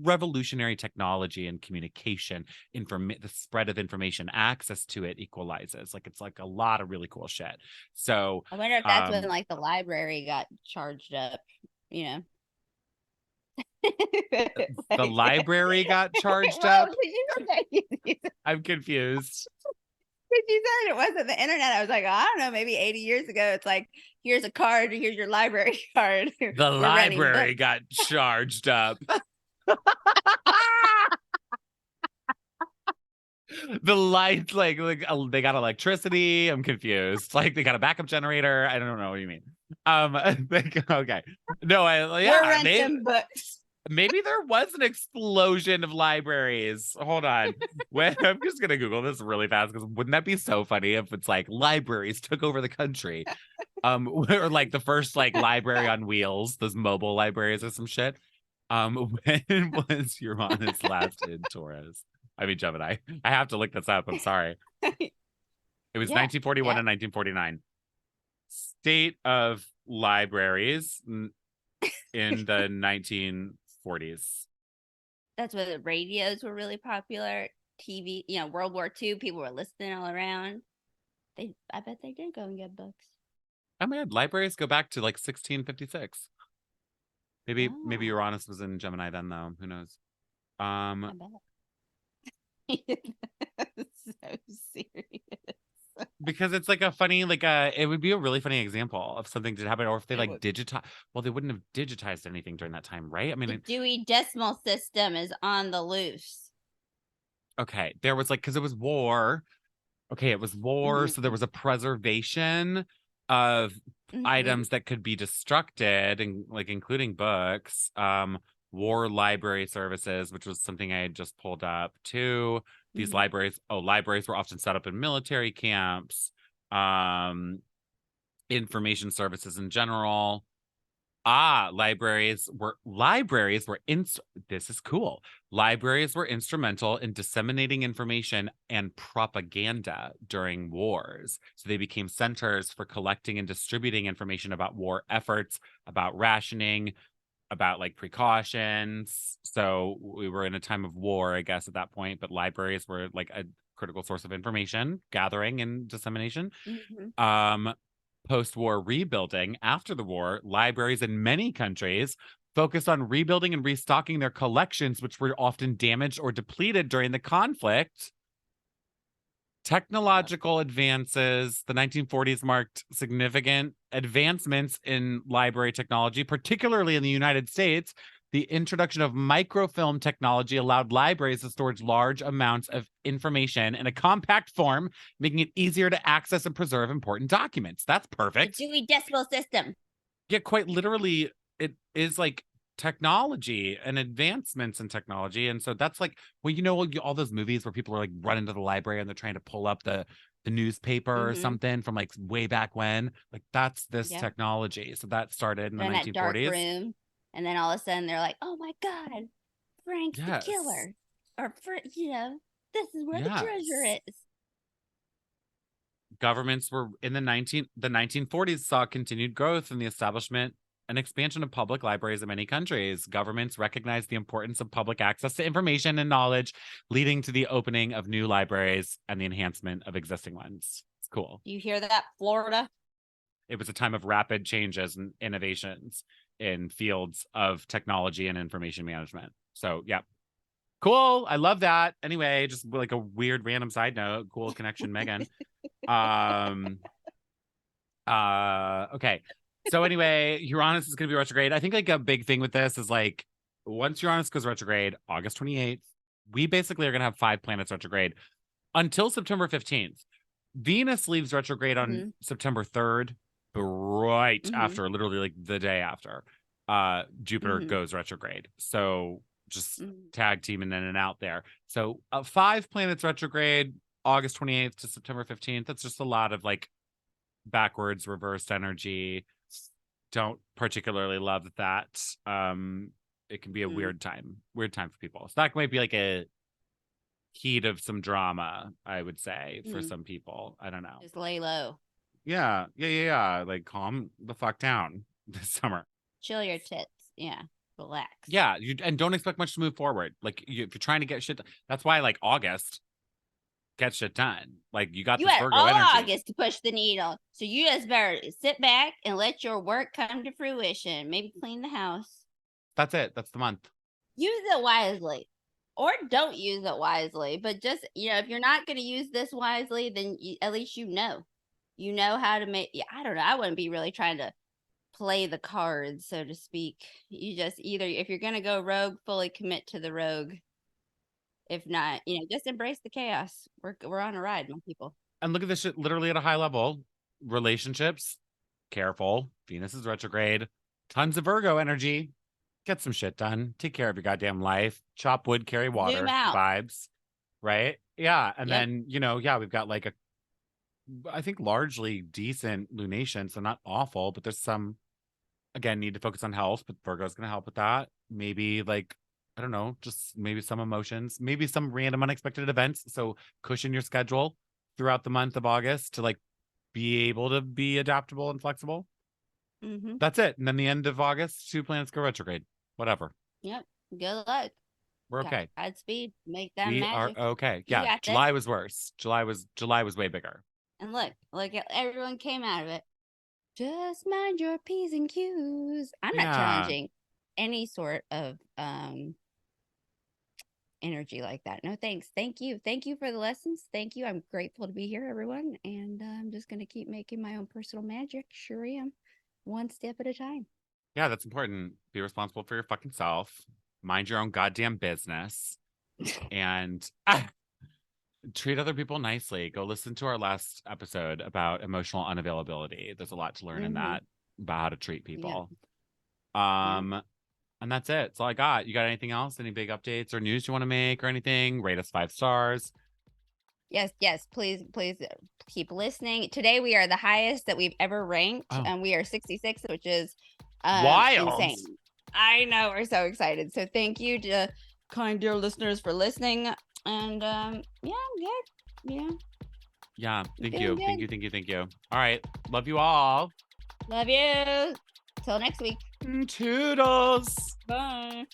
S1: revolutionary technology and communication, the spread of information, access to it equalizes. Like it's like a lot of really cool shit. So
S2: I wonder if that's when like the library got charged up,
S1: the library got charged up. I'm confused.
S2: Because you said it wasn't the internet. I was like, I don't know, maybe 80 years ago. It's like, here's a card, here's your library card.
S1: The library got charged up. The lights, like they got electricity. I'm confused. Like they got a backup generator. I don't know what you mean. Okay. No,
S2: we're renting books.
S1: Maybe there was an explosion of libraries. Hold on. I'm just gonna Google this really fast because wouldn't that be so funny if it's like libraries took over the country? Or like the first like library on wheels, those mobile libraries or some shit. When was Uranus last in Taurus? I mean Gemini. I have to look this up. I'm sorry. It was 1941 and 1949. State of libraries in the 1940s.
S2: That's when the radios were really popular. TV, World War II, people were listening all around. I bet they did go and get books.
S1: Oh my God, libraries go back to like 1656. Maybe Uranus was in Gemini then, though. Who knows? I bet. So serious. Because it's like a funny, like it would be a really funny example of something to happen, or if they like digitize. Well, they wouldn't have digitized anything during that time, right? I mean,
S2: the Dewey Decimal System is on the loose.
S1: Okay, there was like, because it was war. Okay, it was war, so there was a preservation of items that could be destructed, and like including books. War library services, which was something I had just pulled up too. These libraries were often set up in military camps, information services in general. Libraries were this is cool. Libraries were instrumental in disseminating information and propaganda during wars. So they became centers for collecting and distributing information about war efforts, about rationing, about like precautions. So we were in a time of war, I guess, at that point, but libraries were like a critical source of information gathering and dissemination. Post-war rebuilding. After the war, libraries in many countries focused on rebuilding and restocking their collections, which were often damaged or depleted during the conflict. Technological advances. The 1940s marked significant advancements in library technology, particularly in the United States. The introduction of microfilm technology allowed libraries to store large amounts of information in a compact form, making it easier to access and preserve important documents. That's perfect.
S2: The Dewey Decimal System.
S1: Yeah, quite literally, it is like technology and advancements in technology. And so that's like, well, you know, all those movies where people are like running to the library and they're trying to pull up the newspaper or something from like way back when. Like that's this technology. So that started in the 1940s.
S2: Dark room. And then all of a sudden they're like, oh my God, Frank's the killer. Or, you know, this is where the treasure is.
S1: Governments were in the 1940s saw continued growth in the establishment and expansion of public libraries in many countries. Governments recognized the importance of public access to information and knowledge, leading to the opening of new libraries and the enhancement of existing ones. It's cool.
S2: You hear that, Florida?
S1: It was a time of rapid changes and innovations in fields of technology and information management. So, yeah. Cool. I love that. Anyway, just like a weird random side note. Cool connection, Megan. Okay. So anyway, Uranus is going to be retrograde. I think like a big thing with this is like once Uranus goes retrograde, August 28th, we basically are going to have 5 planets retrograde until September 15th. Venus leaves retrograde on September 3rd, right after, literally like the day after, Jupiter goes retrograde. So just tag teaming in and out there. So 5 planets retrograde, August 28th to September 15th. That's just a lot of like backwards, reversed energy. Don't particularly love that. It can be a weird time for people. So that might be like a heat of some drama, I would say, for some people. I don't know.
S2: Just lay low.
S1: Yeah. Like calm the fuck down this summer.
S2: Chill your tits. Yeah. Relax.
S1: Yeah. And don't expect much to move forward. Like if you're trying to get shit done, that's why like August, get shit done. Like you got this Virgo energy.
S2: August to push the needle. So you just better sit back and let your work come to fruition. Maybe clean the house.
S1: That's it. That's the month.
S2: Use it wisely. Or don't use it wisely. But just, you know, if you're not going to use this wisely, then at least you know. You know how to make, I don't know. I wouldn't be really trying to play the cards, so to speak. You just either, if you're going to go rogue, fully commit to the rogue. If not, you know, just embrace the chaos. We're on a ride, my people.
S1: And look at this shit literally at a high level. Relationships, careful. Venus is retrograde. Tons of Virgo energy. Get some shit done. Take care of your goddamn life. Chop wood, carry water vibes. Right? Yeah. And then, you know, we've got like I think largely decent lunation. So not awful, but there's some, again, need to focus on health, but Virgo's going to help with that. Maybe like, I don't know, just maybe some emotions, maybe some random unexpected events. So cushion your schedule throughout the month of August to like be able to be adaptable and flexible. That's it. And then the end of August, 2 planets go retrograde. Whatever.
S2: Yep. Good luck.
S1: We're okay.
S2: Godspeed. Make that
S1: magic. We are okay. Yeah. July was worse. July was way bigger.
S2: And look, everyone came out of it. Just mind your P's and Q's. I'm not challenging any sort of energy like that. No thanks. Thank you for the lessons. Thank you. I'm grateful to be here, everyone, and I'm just gonna keep making my own personal magic. Sure am, one step at a time.
S1: Yeah, that's important. Be responsible for your fucking self. Mind your own goddamn business. And treat other people nicely. Go listen to our last episode about emotional unavailability. There's a lot to learn in that about how to treat people. And that's it. That's all I got. You got anything else? Any big updates or news you want to make or anything? Rate us 5 stars.
S2: Yes. Please keep listening. Today we are the highest that we've ever ranked, and we are 66, which is
S1: Wild.
S2: Insane. I know, we're so excited. So thank you to kind dear listeners for listening. And yeah, I'm good.
S1: Yeah, thank you. All right, love you all.
S2: Love you. Till next week.
S1: Toodles.
S2: Bye.